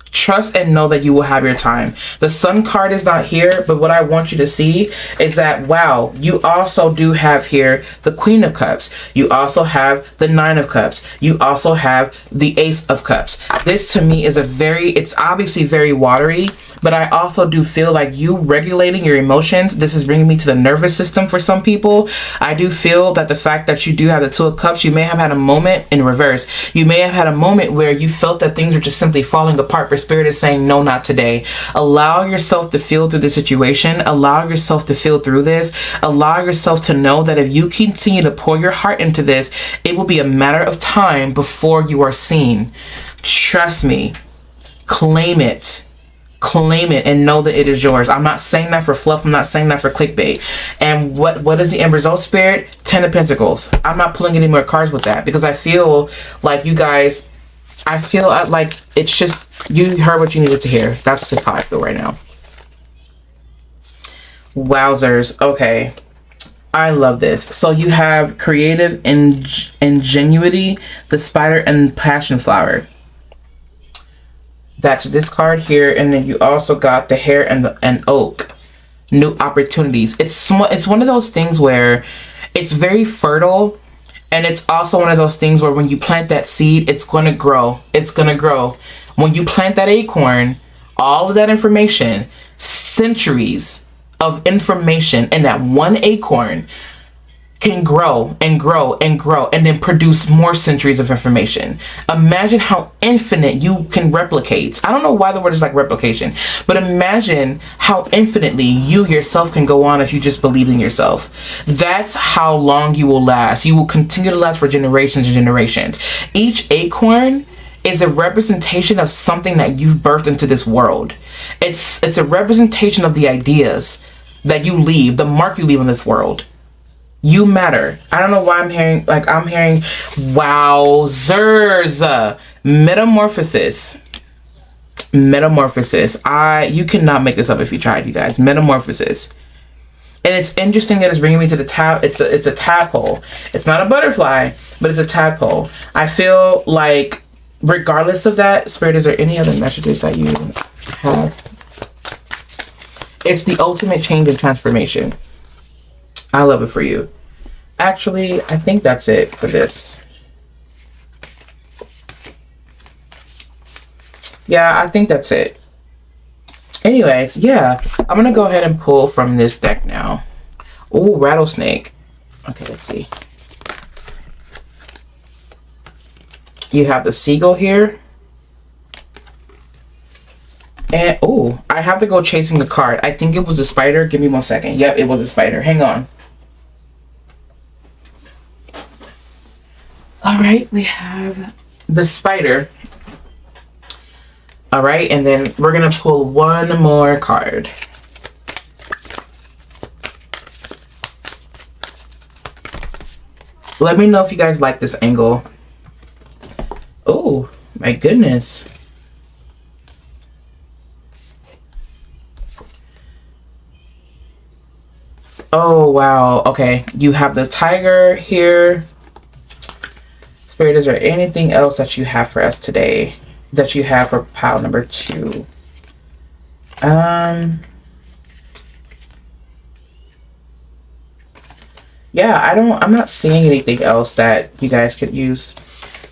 Trust and know that you will have your time. The Sun card is not here, but what I want you to see is that, wow, you also do have here the Queen of Cups. You also have the Nine of Cups. You also have the Ace of Cups. This to me is it's obviously very watery, but I also do feel like you regulating your emotions. This is bringing me to the nervous system for some people. I do feel that the fact that you do have the Two of Cups, you may have had a moment in reverse. You may have had a moment where you felt that things are just simply falling apart, but Spirit is saying, no, not today. Allow yourself to feel through the situation. Allow yourself to feel through this. Allow yourself to know that if you continue to pour your heart into this, it will be a matter of time before you are seen. Trust me. Claim it. Claim it and know that it is yours. I'm not saying that for fluff. I'm not saying that for clickbait. And what is the end result, Spirit? 10 of Pentacles. I'm not pulling any more cards with that because I feel like you guys, I feel like it's just, you heard what you needed to hear. That's just how I feel right now. Wowzers. Okay. I love this. So you have creative ingenuity, the spider, and passion flower. That's this card here. And then you also got the hare and oak. New opportunities. It's one of those things where it's very fertile. And it's also one of those things where when you plant that seed, it's going to grow. It's going to grow. When you plant that acorn, all of that information, centuries of information in that one acorn can grow and grow and grow and then produce more centuries of information. Imagine how infinite you can replicate. I don't know why the word is like replication, but imagine how infinitely you yourself can go on if you just believe in yourself. That's how long you will last. You will continue to last for generations and generations. Each acorn is a representation of something that you've birthed into this world. It's a representation of the ideas that you leave, the mark you leave in this world. You matter. I don't know why I'm hearing wowzers. Metamorphosis. You cannot make this up if you tried, you guys. Metamorphosis. And it's interesting that it's bringing me to the tab. It's a tadpole. It's not a butterfly, but it's a tadpole. I feel like regardless of that, Spirit, is there any other messages that you have? It's the ultimate change and transformation. I love it for you. Actually, I think that's it for this. Yeah, I think that's it. Anyways, yeah, I'm going to go ahead and pull from this deck now. Ooh, rattlesnake. Okay, let's see. You have the seagull here. And, oh, I have to go chasing the card. I think it was a spider. Give me 1 second. Yep, it was a spider. Hang on. All right, we have the spider. All right, and then we're going to pull one more card. Let me know if you guys like this angle. Oh, my goodness. Oh, wow. Okay, you have the tiger here. Spirit, is there anything else that you have for us today? That you have for pile number 2? Yeah, I'm not seeing anything else that you guys could use.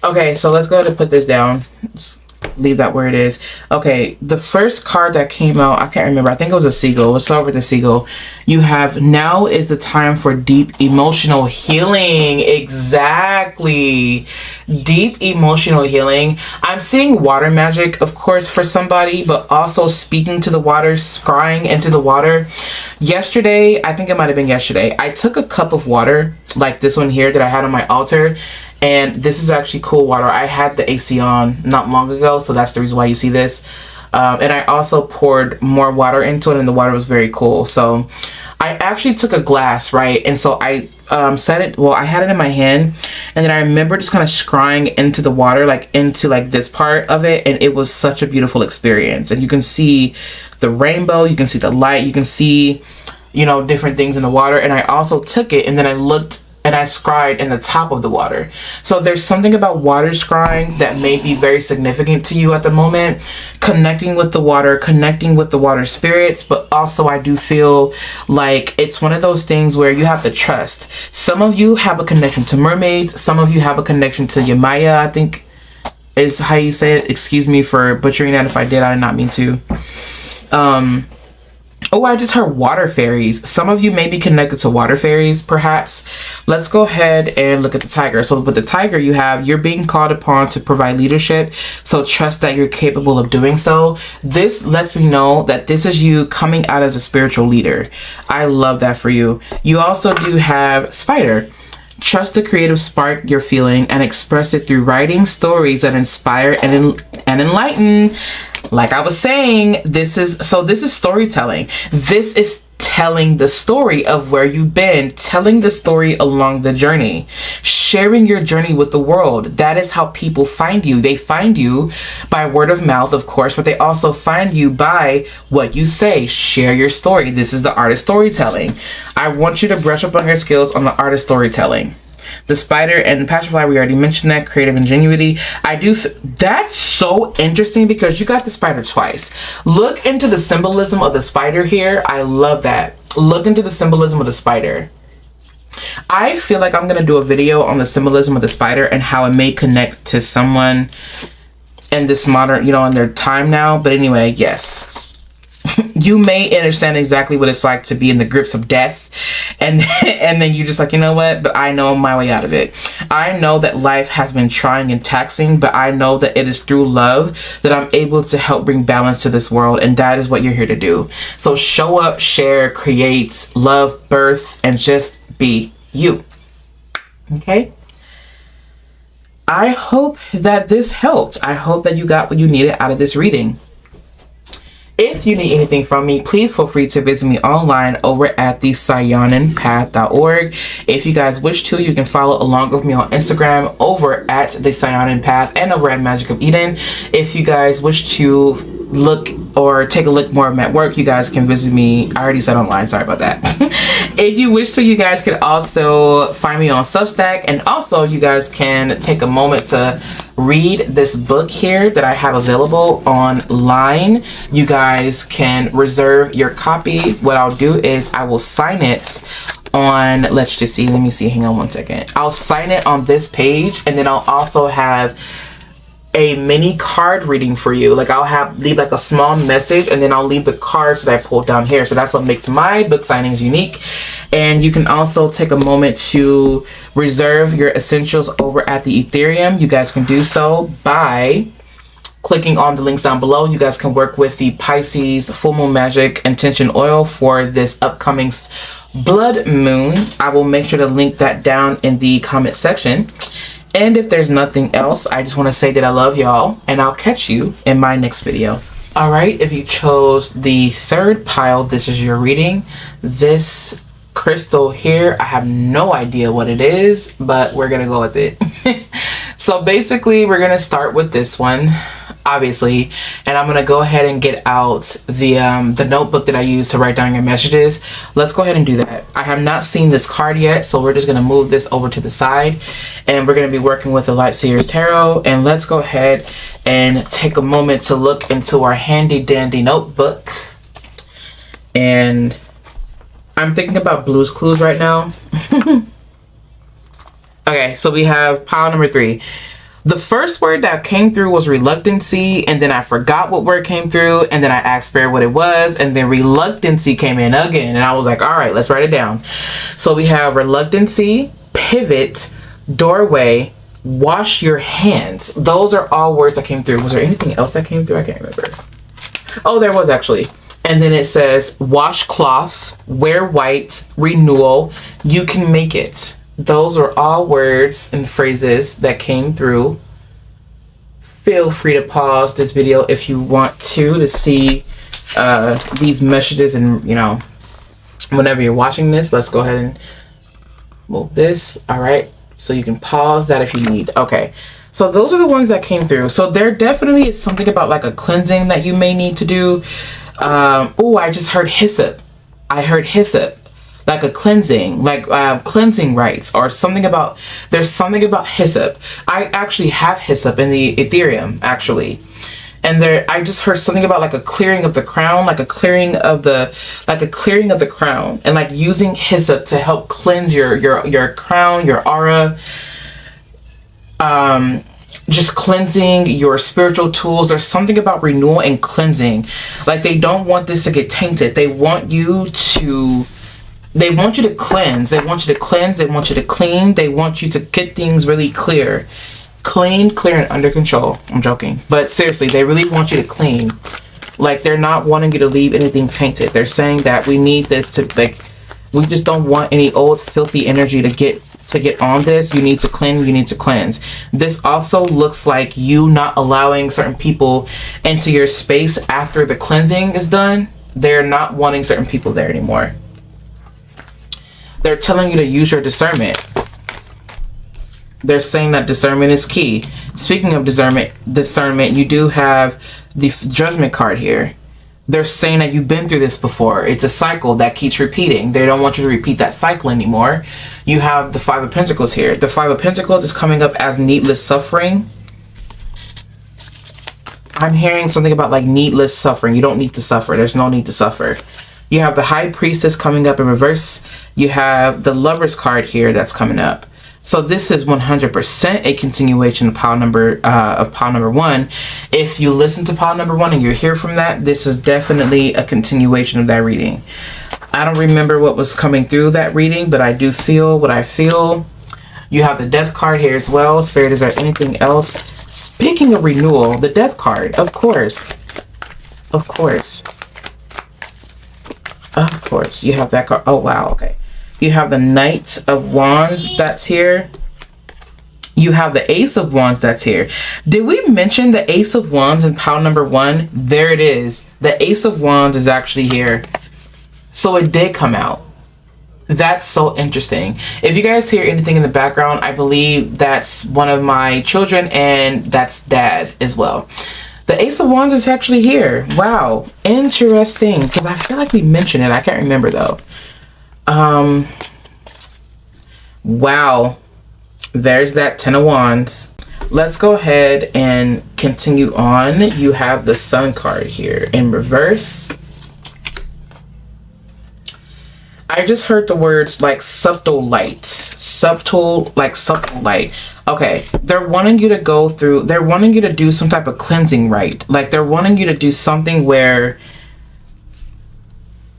Okay, so let's go ahead and put this down. Just leave that where it is. Okay, the first card that came out, I can't remember. I think it was a seagull. Let's start with the seagull. You have, now is the time for deep emotional healing. Exactly. Deep emotional healing. I'm seeing water magic, of course, for somebody, but also speaking to the water, scrying into the water. Yesterday, I think it might have been yesterday, I took a cup of water, like this one here that I had on my altar. And this is actually cool water. I had the AC on not long ago, so that's the reason why you see this. And I also poured more water into it, and the water was very cool. So I actually took a glass, right? And so I set it, well, I had it in my hand, and then I remember just kind of scrying into the water, like into like this part of it, and it was such a beautiful experience. And you can see the rainbow, you can see the light, you can see, you know, different things in the water. And I also took it and then I looked and I scried in the top of the water. So there's something about water scrying that may be very significant to you at the moment, connecting with the water spirits. But also I do feel like it's one of those things where you have to trust. Some of you have a connection to mermaids. Some of you have a connection to Yamaya, I think is how you say it. Excuse me for butchering that. If I did, I did not mean to. Oh, I just heard water fairies. Some of you may be connected to water fairies, perhaps. Let's go ahead and look at the tiger. So with the tiger, you're being called upon to provide leadership. So trust that you're capable of doing so. This lets me know that this is you coming out as a spiritual leader. I love that for you. You also do have spider. Trust the creative spark you're feeling and express it through writing stories that inspire and enlighten. Like I was saying, this is storytelling. This is telling the story of where you've been, telling the story along the journey, sharing your journey with the world. That is how people find you. They find you by word of mouth, of course, but they also find you by what you say. Share your story. This is the art of storytelling. I want you to brush up on your skills on the art of storytelling. The spider and the passerfly, we already mentioned that. Creative ingenuity. That's so interesting because you got the spider twice. Look into the symbolism of the spider here. I love that. Look into the symbolism of the spider. I feel like I'm going to do a video on the symbolism of the spider and how it may connect to someone in this modern, in their time now. But anyway, yes. You may understand exactly what it's like to be in the grips of death, and then you're just like, you know what, but I know my way out of it. I know that life has been trying and taxing, but I know that it is through love that I'm able to help bring balance to this world, and that is what you're here to do. So show up, share, create, love, birth, and just be you. Okay? I hope that this helped. I hope that you got what you needed out of this reading. If you need anything from me, please feel free to visit me online over at the Saiyonanpath.org. If you guys wish to, you can follow along with me on Instagram over at the Saiyonan Path and over at Magic of Eden. If you guys wish to look or take a look more of my work, you guys can visit me. I already said online, sorry about that. If you wish to, you guys can also find me on Substack, and also you guys can take a moment to read this book here that I have available online. You guys can reserve your copy. What I'll do is I will sign it on, let me see, hang on one second. I'll sign it on this page, and then I'll also have a mini card reading for you. Like leave like a small message, and then I'll leave the cards that I pulled down here. So that's what makes my book signings unique. And you can also take a moment to reserve your essentials over at the Ethereum. You guys can do so by clicking on the links down below. You guys can work with the Pisces Full Moon Magic Intention Oil for this upcoming blood moon. I will make sure to link that down in the comment section. And if there's nothing else, I just want to say that I love y'all, and I'll catch you in my next video. All right, if you chose the third pile, this is your reading. This crystal here, I have no idea what it is, but we're gonna go with it. So basically, we're gonna start with this one, obviously, and I'm gonna go ahead and get out the notebook that I use to write down your messages. Let's go ahead and do that. I have not seen this card yet, so we're just gonna move this over to the side, and we're gonna be working with the Light Seers Tarot. And let's go ahead and take a moment to look into our handy dandy notebook. And I'm thinking about Blue's Clues right now. Okay, so we have pile number 3. The first word that came through was reluctancy, and then I forgot what word came through, and then I asked Spirit what it was, and then reluctancy came in again, and I was like, all right, let's write it down. So we have reluctancy, pivot, doorway, wash your hands. Those are all words that came through. Was there anything else that came through? I can't remember. Oh, there was actually. And then it says washcloth, wear white, renewal, you can make it. Those are all words and phrases that came through. Feel free to pause this video if you want to see these messages and, Whenever you're watching this, let's go ahead and move this. All right, so you can pause that if you need. Okay, so those are the ones that came through. So there definitely is something about like a cleansing that you may need to do. Oh, I just heard hyssop. I heard hyssop, like a cleansing, like cleansing rites or something about, there's something about hyssop. I actually have hyssop in the Ethereum actually. And there, I just heard something about like a clearing of the crown, like a clearing of the crown, and like using hyssop to help cleanse your crown, your aura. Just cleansing your spiritual tools. There's something about renewal and cleansing. Like they don't want this to get tainted. They want you to cleanse. They want you to cleanse. They want you to clean. They want you to get things really clear. Clean, clear, and under control. I'm joking. But seriously, they really want you to clean. Like they're not wanting you to leave anything tainted. They're saying that we need this to, like, we just don't want any old filthy energy to get on this. You need to cleanse. You need to cleanse. This also looks like you not allowing certain people into your space after the cleansing is done. They're not wanting certain people there anymore. They're telling you to use your discernment. They're saying that discernment is key. Speaking of discernment, you do have the judgment card here. They're saying that you've been through this before. It's a cycle that keeps repeating. They don't want you to repeat that cycle anymore. You have the Five of Pentacles here. The Five of Pentacles is coming up as needless suffering. I'm hearing something about like needless suffering. You don't need to suffer. There's no need to suffer. You have the High Priestess coming up in reverse. You have the Lovers card here that's coming up. So this is 100% a continuation of pile number one. If you listen to pile number one and you're here from that, this is definitely a continuation of that reading. I don't remember what was coming through that reading, but I do feel what I feel. You have the Death card here as well. Spirit, is there anything else? Speaking of renewal, the Death card, of course. Of course. Of course. You have that card. Oh, wow. Okay. You have the Knight of Wands that's here. You have the Ace of Wands that's here. Did we mention the Ace of Wands in pile number one? There it is. The Ace of Wands is actually here. So it did come out. That's so interesting. If you guys hear anything in the background, I believe that's one of my children, and that's Dad as well. The Ace of Wands is actually here. Wow. Interesting. Because I feel like we mentioned it. I can't remember though. Wow, there's that Ten of Wands. Let's go ahead and continue on. You have the Sun card here in reverse. I just heard the words like subtle light. Subtle light. Okay, they're wanting you to go through, they're wanting you to do some type of cleansing rite. Like they're wanting you to do something where,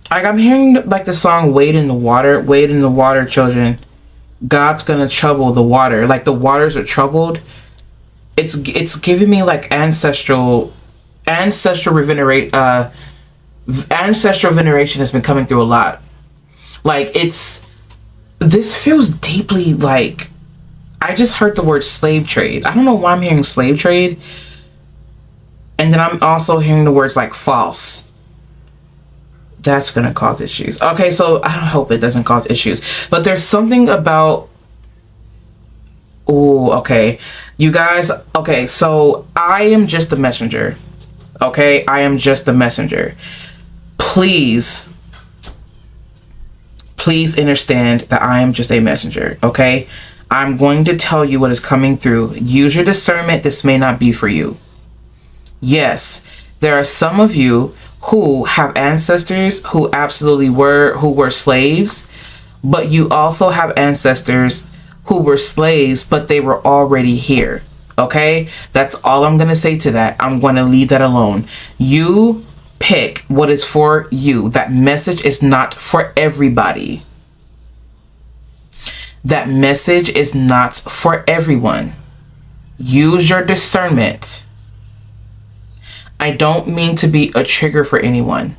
like I'm hearing like the song Wade in the Water, children. God's gonna trouble the water. Like the waters are troubled. It's giving me like ancestral veneration has been coming through a lot. Like this feels deeply like, I just heard the word slave trade. I don't know why I'm hearing slave trade. And then I'm also hearing the words like false. That's gonna cause issues. Okay, so I hope it doesn't cause issues, but there's something about, oh, okay, you guys, okay, so I am just the messenger. Okay, I am just the messenger. Please understand that I am just a messenger. Okay, I'm going to tell you what is coming through. Use your discernment. This may not be for you. Yes, there are some of you who have ancestors who were slaves, but you also have ancestors who were slaves, but they were already here. Okay, that's all I'm gonna say to that. I'm gonna leave that alone. You pick what is for you. That message is not for everybody. That message is not for everyone. Use your discernment. I don't mean to be a trigger for anyone.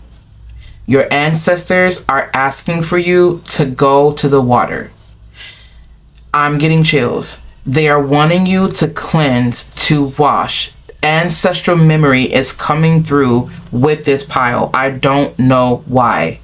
Your ancestors are asking for you to go to the water. I'm getting chills. They are wanting you to cleanse, to wash. Ancestral memory is coming through with this pile. I don't know why.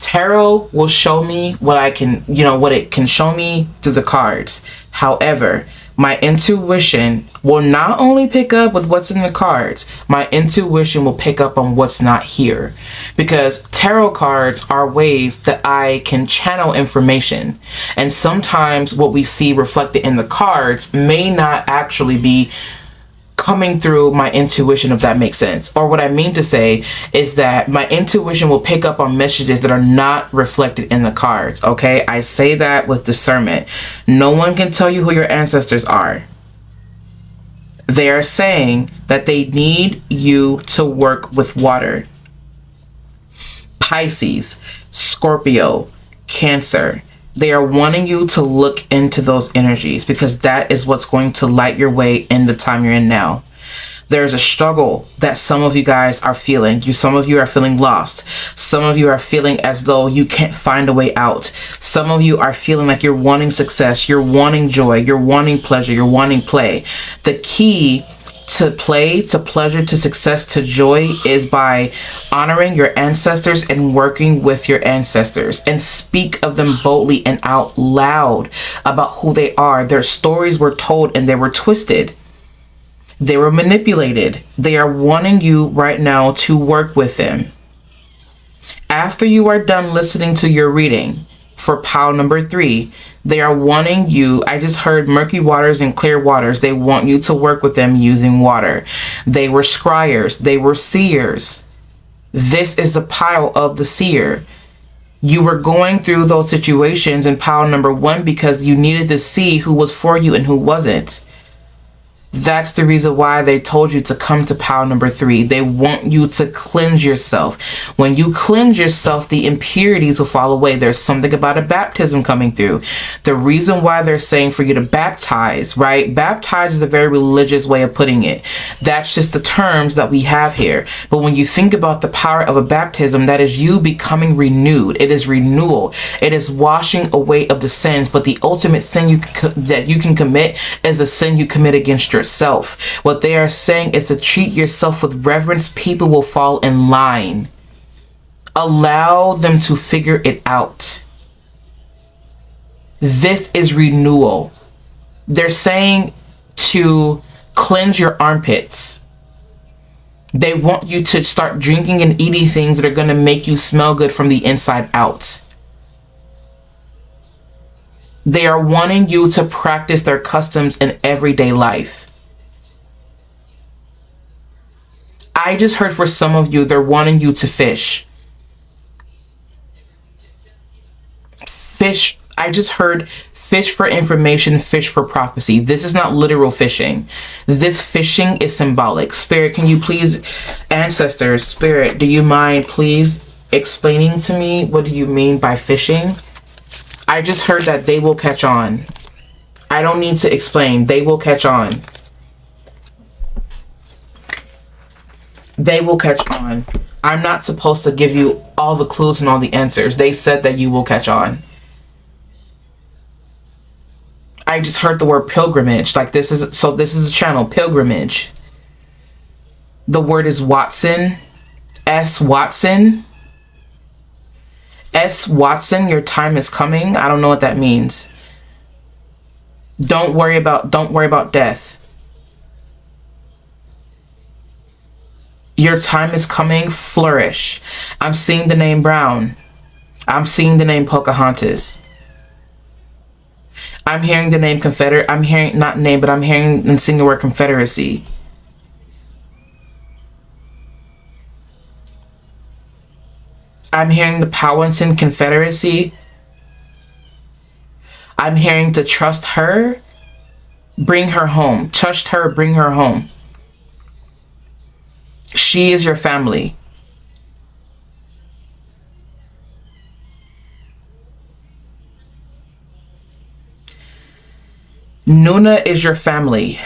Tarot will show me what I can, what it can show me through the cards. However, my intuition will not only pick up with what's in the cards, my intuition will pick up on what's not here. Because tarot cards are ways that I can channel information. And sometimes what we see reflected in the cards may not actually be coming through my intuition, if that makes sense. Or what I mean to say is that my intuition will pick up on messages that are not reflected in the cards. Okay, I say that with discernment. No one can tell you who your ancestors are. They are saying that they need you to work with water. Pisces, Scorpio, Cancer. They are wanting you to look into those energies because that is what's going to light your way in the time you're in now. There's a struggle that some of you guys are feeling. Some of you are feeling lost. Some of you are feeling as though you can't find a way out. Some of you are feeling like you're wanting success, you're wanting joy, you're wanting pleasure, you're wanting play. The key to play, to pleasure, to success, to joy is by honoring your ancestors and working with your ancestors, and speak of them boldly and out loud about who they are. Their stories were told and they were twisted. They were manipulated. They are wanting you right now to work with them. After you are done listening to your reading for pile number 3, they are wanting you. I just heard murky waters and clear waters. They want you to work with them using water. They were scryers. They were seers. This is the pile of the seer. You were going through those situations in pile number 1 because you needed to see who was for you and who wasn't. That's the reason why they told you to come to pile number 3. They want you to cleanse yourself. When you cleanse yourself, the impurities will fall away. There's something about a baptism coming through. The reason why they're saying for you to baptize, right? Baptize is a very religious way of putting it. That's just the terms that we have here. But when you think about the power of a baptism, that is you becoming renewed. It is renewal. It is washing away of the sins. But the ultimate sin that you can commit is a sin you commit against yourself. What they are saying is to treat yourself with reverence. People will fall in line. Allow them to figure it out. This is renewal. They're saying to cleanse your armpits. They want you to start drinking and eating things that are going to make you smell good from the inside out. They are wanting you to practice their customs in everyday life. I just heard for some of you, they're wanting you to fish. Fish. I just heard fish for information, fish for prophecy. This is not literal fishing. This fishing is symbolic. Spirit, can you please, ancestors, Spirit, do you mind please explaining to me what do you mean by fishing? I just heard that they will catch on. I don't need to explain. They will catch on. They will catch on. I'm not supposed to give you all the clues and all the answers. They said that you will catch on. I just heard the word pilgrimage. Like this is a channel, pilgrimage. The word is Watson. S. Watson. S. Watson, your time is coming. I don't know what that means. Don't worry about death. Your time is coming. Flourish. I'm seeing the name Brown. I'm seeing the name Pocahontas. I'm hearing the name Confederate. I'm hearing, not name, but I'm hearing and seeing the word Confederacy. I'm hearing the Powhatan Confederacy. I'm hearing to trust her. Bring her home. Trust her. Bring her home. She is your family. Nuna is your family.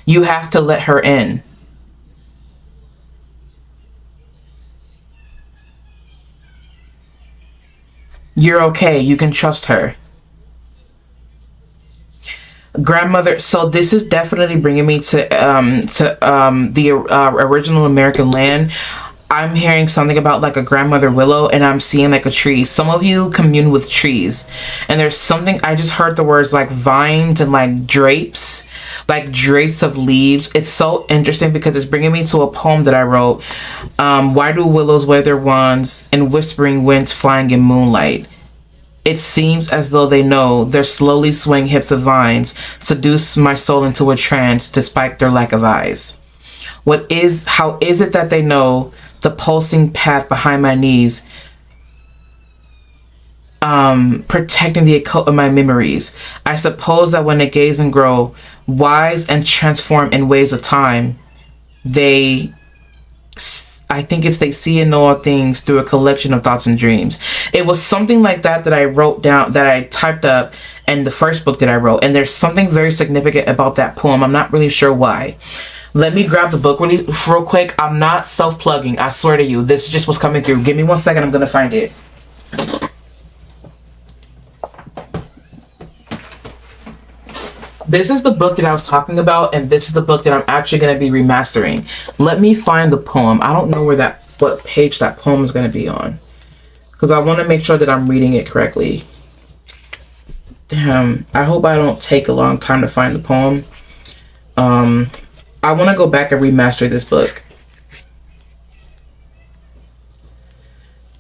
You have to let her in. You're okay. You can trust her. grandmother. So this is definitely bringing me to the original American land. I'm hearing something about like a grandmother willow, and I'm seeing like a tree. Some of you commune with trees, and there's something, I just heard the words like vines and like drapes of leaves. It's so interesting because it's bringing me to a poem that I wrote. Why do willows wave their wands and whispering winds flying in moonlight? It seems as though they know their slowly swaying hips of vines seduce my soul into a trance despite their lack of eyes. How is it that they know the pulsing path behind my knees, protecting the occult of my memories? I suppose that when they gaze and grow, wise and transform in ways of time, I think it's they see and know all things through a collection of thoughts and dreams. It was something like that that I wrote down, that I typed up in the first book that I wrote. And there's something very significant about that poem. I'm not really sure why. Let me grab the book real quick. I'm not self-plugging. I swear to you. This just was coming through. Give me 1 second. I'm going to find it. This is the book that I was talking about, and this is the book that I'm actually going to be remastering. Let me find the poem. I don't know what page that poem is going to be on, because I want to make sure that I'm reading it correctly. Damn, I hope I don't take a long time to find the poem. I want to go back and remaster this book.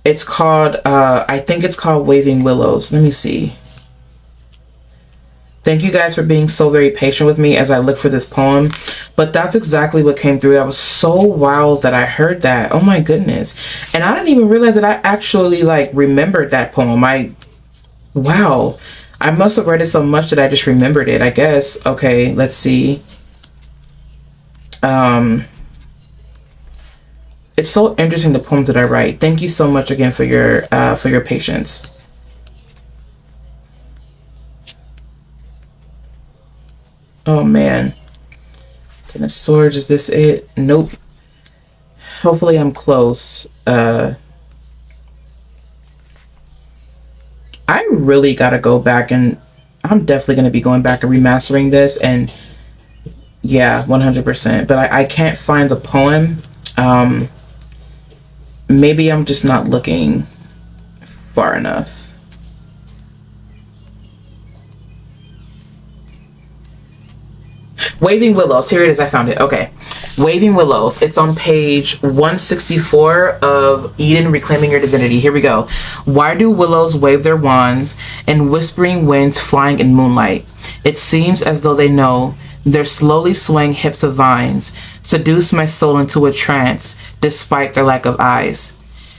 It's called, I think it's called Waving Willows. Let me see. Thank you guys for being so very patient with me as I look for this poem. But that's exactly what came through. I was so wild that I heard that. Oh my goodness. And I didn't even realize that I actually like remembered that poem. Wow. I must have read it so much that I just remembered it, I guess. Okay, let's see. It's so interesting, the poems that I write. Thank you so much again for your patience. Oh man. Ten of Swords, is this it? Nope. Hopefully I'm close. I really gotta go back, and I'm definitely gonna be going back and remastering this, and yeah, 100%. But I can't find the poem. Maybe I'm just not looking far enough. Waving Willows. Here it is. I found it. Okay. Waving Willows. It's on page 164 of Eden Reclaiming Your Divinity. Here we go. Why do willows wave their wands and whispering winds flying in moonlight? It seems as though they know their slowly swaying hips of vines seduce my soul into a trance despite their lack of eyes.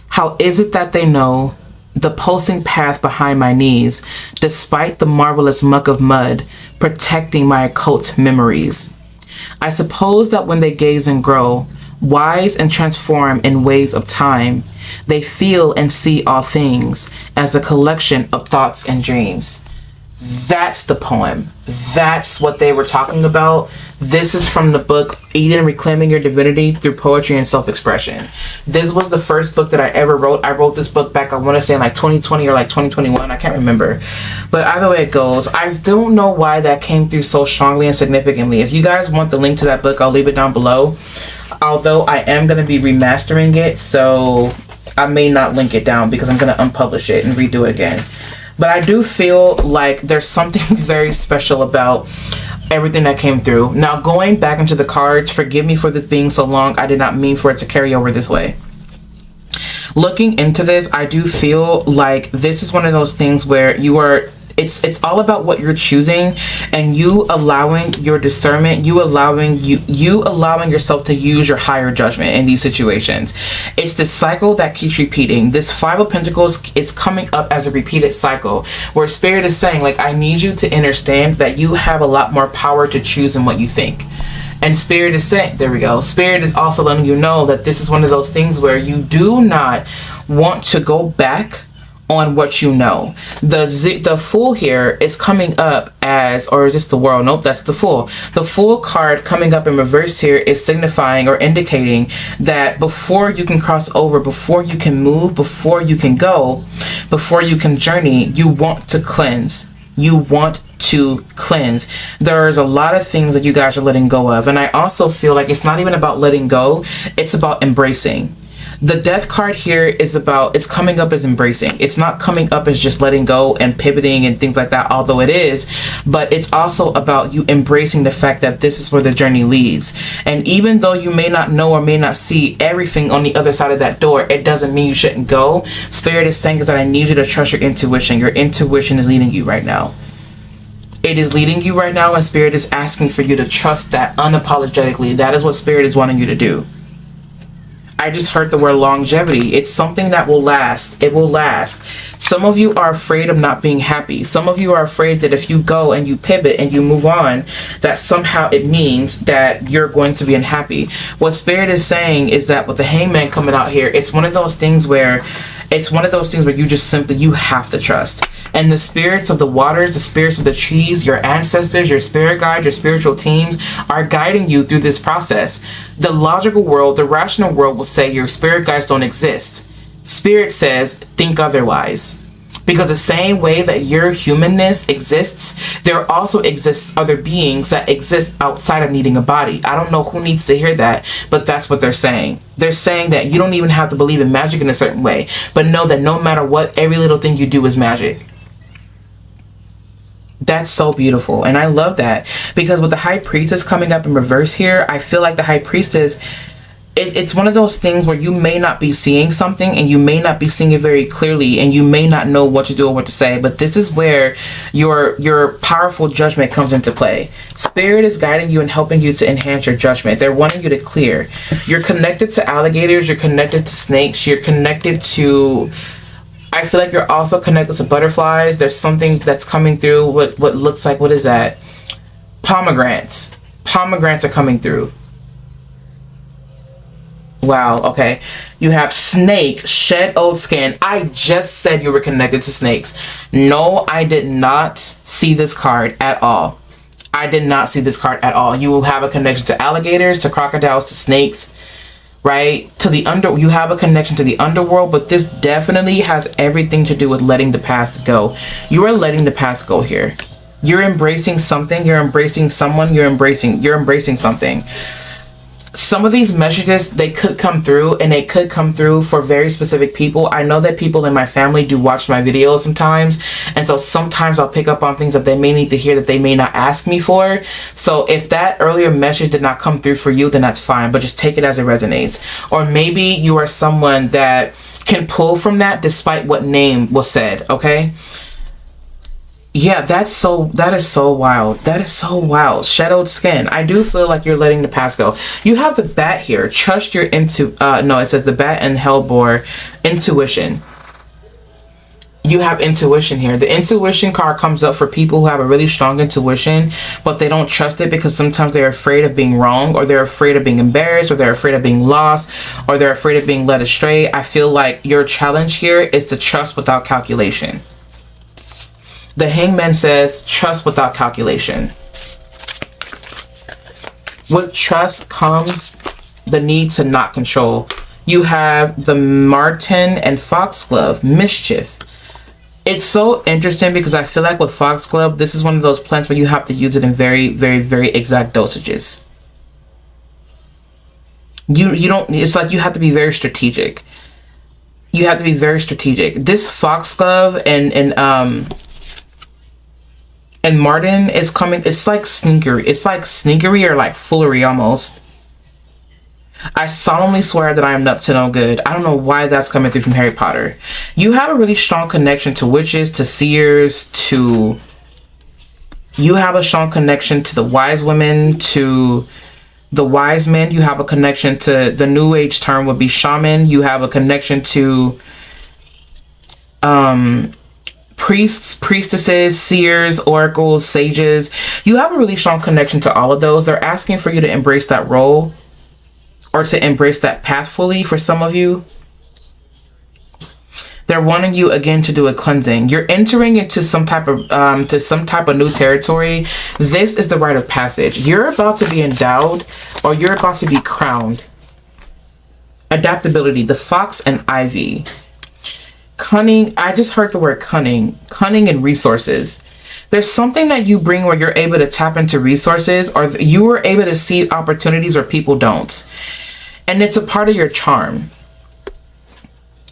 How is it that they know the pulsing path behind my knees, despite the marvelous muck of mud protecting my occult memories? I suppose that when they gaze and grow, wise and transform in ways of time, they feel and see all things as a collection of thoughts and dreams. That's the poem. That's what they were talking about. This is from the book Eden Reclaiming Your Divinity Through Poetry and Self-Expression. This was the first book that I ever wrote. I wrote this book back, I want to say in like 2020 or like 2021. I can't remember. But either way it goes, I don't know why that came through so strongly and significantly. If you guys want the link to that book, I'll leave it down below. Although I am going to be remastering it, so I may not link it down because I'm going to unpublish it and redo it again. But I do feel like there's something very special about everything that came through. Now, going back into the cards, forgive me for this being so long. I did not mean for it to carry over this way. Looking into this, I do feel like this is one of those things where it's all about what you're choosing, and you allowing your discernment, you allowing yourself to use your higher judgment in these situations. It's this cycle that keeps repeating. This Five of Pentacles, it's coming up as a repeated cycle where Spirit is saying, like, I need you to understand that you have a lot more power to choose than what you think. And Spirit is saying, there we go. Spirit is also letting you know that this is one of those things where you do not want to go back on what you know. The Fool here is coming up as, or is this the World? Nope, that's the Fool. The Fool card coming up in reverse here is signifying or indicating that before you can cross over, before you can move, before you can go, before you can journey, you want to cleanse. You want to cleanse. There's a lot of things that you guys are letting go of. And I also feel like it's not even about letting go. It's about embracing. The death card here is about, it's coming up as embracing. It's not coming up as just letting go and pivoting and things like that, although it is, but it's also about you embracing the fact that this is where the journey leads. And even though you may not know or may not see everything on the other side of that door, it doesn't mean you shouldn't go. Spirit is saying is that I need you to trust your intuition. Your intuition is leading you right now. It is leading you right now, and Spirit is asking for you to trust that unapologetically. That is what Spirit is wanting you to do. I just heard the word longevity. It's something that will last. It will last. Some of you are afraid of not being happy. Some of you are afraid that if you go and you pivot and you move on, that somehow it means that you're going to be unhappy. What Spirit is saying is that with the Hangman coming out here, it's one of those things where you just simply, you have to trust. And the spirits of the waters, the spirits of the trees, your ancestors, your spirit guides, your spiritual teams are guiding you through this process. The logical world, the rational world will say your spirit guides don't exist. Spirit says, think otherwise. Because the same way that your humanness exists, there also exists other beings that exist outside of needing a body. I don't know who needs to hear that, but that's what they're saying. They're saying that you don't even have to believe in magic in a certain way, but know that no matter what, every little thing you do is magic. That's so beautiful. And I love that, because with the High Priestess coming up in reverse here, I feel like the High Priestess, it's one of those things where you may not be seeing something and you may not be seeing it very clearly and you may not know what to do or what to say, but this is where your powerful judgment comes into play. Spirit is guiding you and helping you to enhance your judgment. They're wanting you to clear. You're connected to alligators, you're connected to snakes, you're connected to, I feel like you're also connected to butterflies. There's something that's coming through what looks like, what is that? Pomegranates. Pomegranates are coming through. Wow, okay. You have snake, shed old skin. I just said you were connected to snakes. No, I did not see this card at all. I did not see this card at all. You will have a connection to alligators, to crocodiles, to snakes, right? To the you have a connection to the underworld, but this definitely has everything to do with letting the past go. You are letting the past go here. You're embracing something, you're embracing someone, you're embracing something. Some of these messages, they could come through, and they could come through for very specific people. I know that people in my family do watch my videos sometimes, and so sometimes I'll pick up on things that they may need to hear that they may not ask me for. So if that earlier message did not come through for you, then that's fine, but just take it as it resonates. Or maybe you are someone that can pull from that despite what name was said, okay? Yeah, that is so wild. That is so wild. Shadowed skin. I do feel like you're letting the past go. You have the bat here. Trust your no, it says the bat and hellbore. Intuition. You have intuition here. The intuition card comes up for people who have a really strong intuition, but they don't trust it because sometimes they're afraid of being wrong, or they're afraid of being embarrassed, or they're afraid of being lost, or they're afraid of being led astray. I feel like your challenge here is to trust without calculation. The Hangman says, trust without calculation. With trust comes the need to not control. You have the marten and foxglove, mischief. It's so interesting because I feel like with foxglove, this is one of those plants where you have to use it in very, very, very exact dosages. You don't, it's like you have to be very strategic. You have to be very strategic. This foxglove and marten is coming. It's like sneakery. It's like sneakery or like foolery almost. I solemnly swear that I am up to no good. I don't know why that's coming through from Harry Potter. You have a really strong connection to witches, to seers, to... You have a strong connection to the wise women, to the wise men. You have a connection to... The new age term would be shaman. You have a connection to... priests, priestesses, seers, oracles, sages. You have a really strong connection to all of those. They're asking for you to embrace that role, or to embrace that path fully for some of you. They're wanting you again to do a cleansing. You're entering into some type of new territory. This is the rite of passage. You're about to be endowed, or you're about to be crowned. Adaptability, the fox and ivy. Cunning, I just heard the word cunning. Cunning and resources. There's something that you bring where you're able to tap into resources, or you are able to see opportunities where people don't. And it's a part of your charm.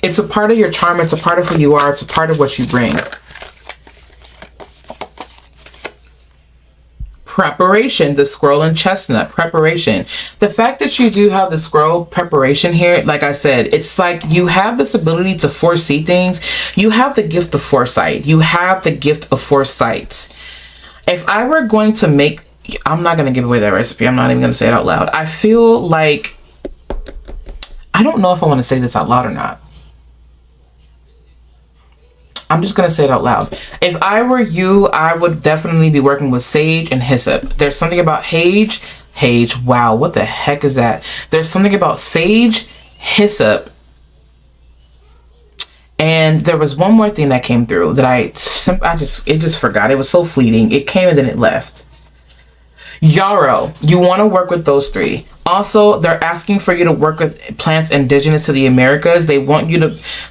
It's a part of your charm. It's a part of who you are. It's a part of what you bring. Preparation, the squirrel and chestnut, preparation. The fact that you do have the squirrel preparation here, like I said, it's like you have this ability to foresee things. You have the gift of foresight. You have the gift of foresight. If I were going to make, I'm not going to give away that recipe. I'm not even going to say it out loud. I feel like, I don't know if I want to say this out loud or not. I'm just going to say it out loud. If I were you, I would definitely be working with sage and hyssop. There's something about sage. Wow, what the heck is that? There's something about sage, hyssop. And there was one more thing that came through that I just forgot. It was so fleeting. It came and then it left. Yarrow. You want to work with those three. Also, they're asking for you to work with plants indigenous to the Americas. They want you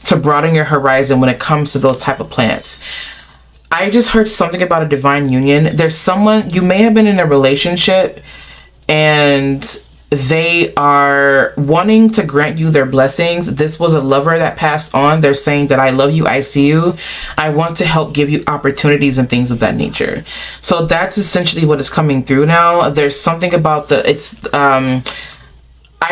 to broaden your horizon when it comes to those type of plants. I just heard something about a divine union. There's someone, you may have been in a relationship and they are wanting to grant you their blessings. This was a lover that passed on. They're saying that I love you, I see you, I want to help give you opportunities and things of that nature. So that's essentially what is coming through now. There's something about I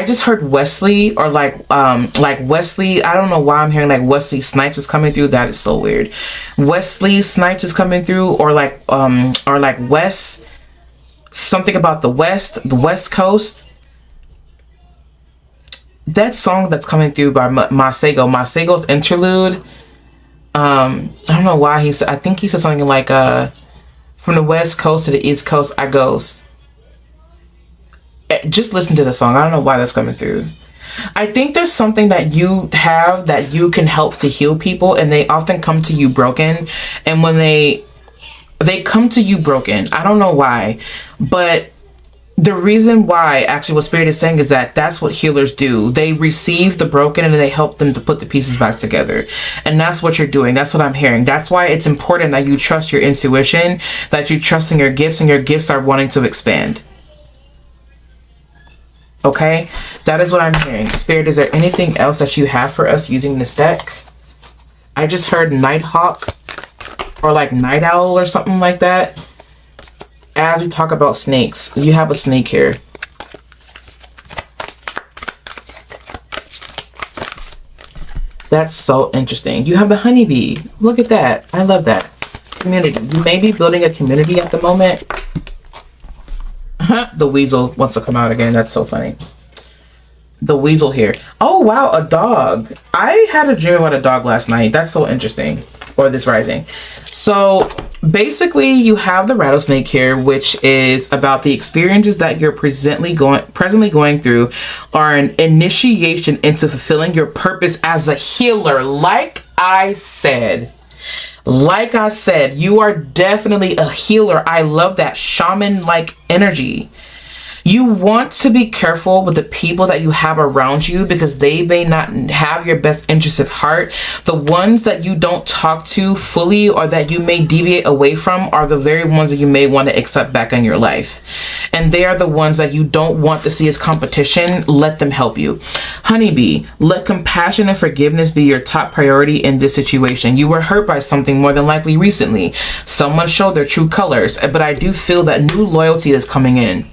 just heard Wesley, or like Wesley. I don't know why I'm hearing like Wesley Snipes is coming through. That is so weird. Wesley Snipes is coming through, or like West, something about the West Coast. That song that's coming through by Masego's interlude. I don't know why I think he said something like from the West Coast to the East Coast I goes. Just listen to the song. I don't know why that's coming through. I think there's something that you have that you can help to heal people, and they often come to you broken. And when they come to you broken, I don't know why, but the reason why, actually, what Spirit is saying is that that's what healers do. They receive the broken and they help them to put the pieces back together. And that's what you're doing. That's what I'm hearing. That's why it's important that you trust your intuition, that you trust in your gifts, and your gifts are wanting to expand. Okay? That is what I'm hearing. Spirit, is there anything else that you have for us using this deck? I just heard Nighthawk, or like Night Owl or something like that. As we talk about snakes, you have a snake here. That's so interesting. You have the honeybee. Look at that. I love that. Community. You may be building a community at the moment. The weasel wants to come out again. That's so funny. The weasel here. Oh, wow. A dog. I had a dream about a dog last night. That's so interesting. Or this rising. So basically you have the rattlesnake here, which is about the experiences that you're presently going through are an initiation into fulfilling your purpose as a healer. Like I said, you are definitely a healer. I love that shaman-like energy. You want to be careful with the people that you have around you, because they may not have your best interest at heart. The ones that you don't talk to fully, or that you may deviate away from, are the very ones that you may want to accept back in your life. And they are the ones that you don't want to see as competition. Let them help you. Honeybee, let compassion and forgiveness be your top priority in this situation. You were hurt by something more than likely recently. Someone showed their true colors, but I do feel that new loyalty is coming in.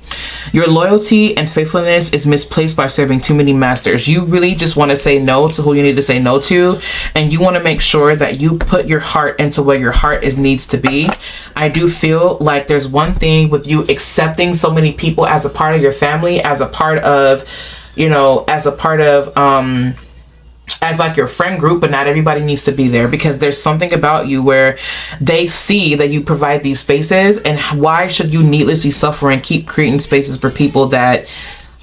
Your loyalty and faithfulness is misplaced by serving too many masters. You really just want to say no to who you need to say no to, and you want to make sure that you put your heart into where your heart needs to be. I do feel like there's one thing with you accepting so many people as a part of your family, as a part of, as like your friend group, but not everybody needs to be there, because there's something about you where they see that you provide these spaces, and why should you needlessly suffer and keep creating spaces for people that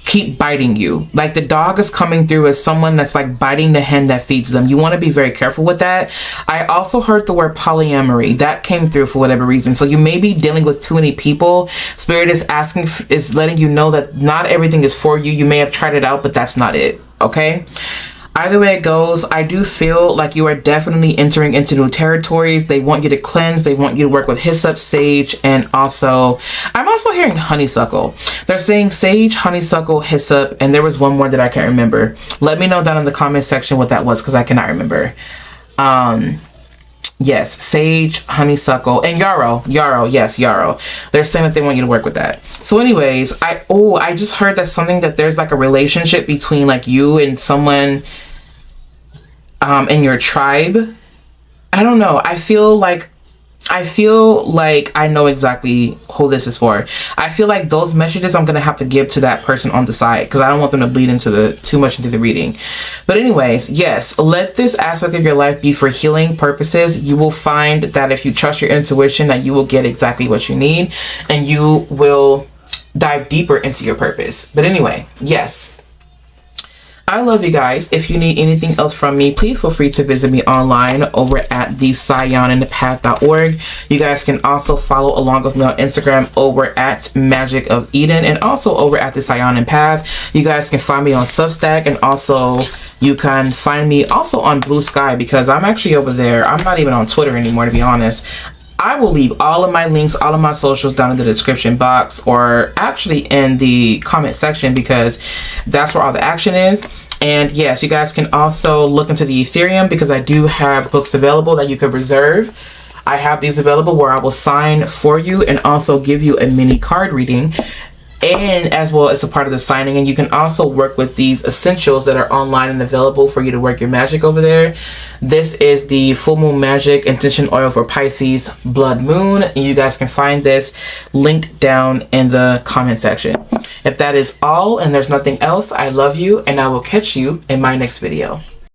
keep biting you? Like the dog is coming through as someone that's like biting the hand that feeds them. You want to be very careful with that. I also heard the word polyamory. That came through for whatever reason. So you may be dealing with too many people. Spirit is letting you know that not everything is for you. You may have tried it out, but that's not it. Okay? Either way it goes, I do feel like you are definitely entering into new territories. They want you to cleanse. They want you to work with hyssop, sage, and also, I'm also hearing honeysuckle. They're saying sage, honeysuckle, hyssop, and there was one more that I can't remember. Let me know down in the comment section what that was because I cannot remember. Yes, sage, honeysuckle, and yarrow. Yes, yarrow. They're saying that they want you to work with that. So anyways, I just heard that something that there's like a relationship between like you and someone in your tribe. I don't know. I feel like I know exactly who this is for. I feel like those messages I'm gonna have to give to that person on the side because I don't want them to bleed into too much into the reading. But anyways, yes, let this aspect of your life be for healing purposes. You will find that if you trust your intuition, that you will get exactly what you need and you will dive deeper into your purpose. But anyway, yes, I love you guys. If you need anything else from me, please feel free to visit me online over at the Saiyonan.org. You guys can also follow along with me on Instagram over at Magic of Eden and also over at the Saiyonan Path. You guys can find me on Substack and also you can find me also on Blue Sky because I'm actually over there. I'm not even on Twitter anymore, to be honest. I will leave all of my links, all of my socials down in the description box or actually in the comment section because that's where all the action is. And yes, you guys can also look into the Ethereum because I do have books available that you could reserve. I have these available where I will sign for you and also give you a mini card reading. And as well as a part of the signing, and you can also work with these essentials that are online and available for you to work your magic over there. This is the Full Moon Magic Intention Oil for Pisces Blood Moon, and you guys can find this linked down in the comment section. If that is all and there's nothing else, I love you and I will catch you in my next video.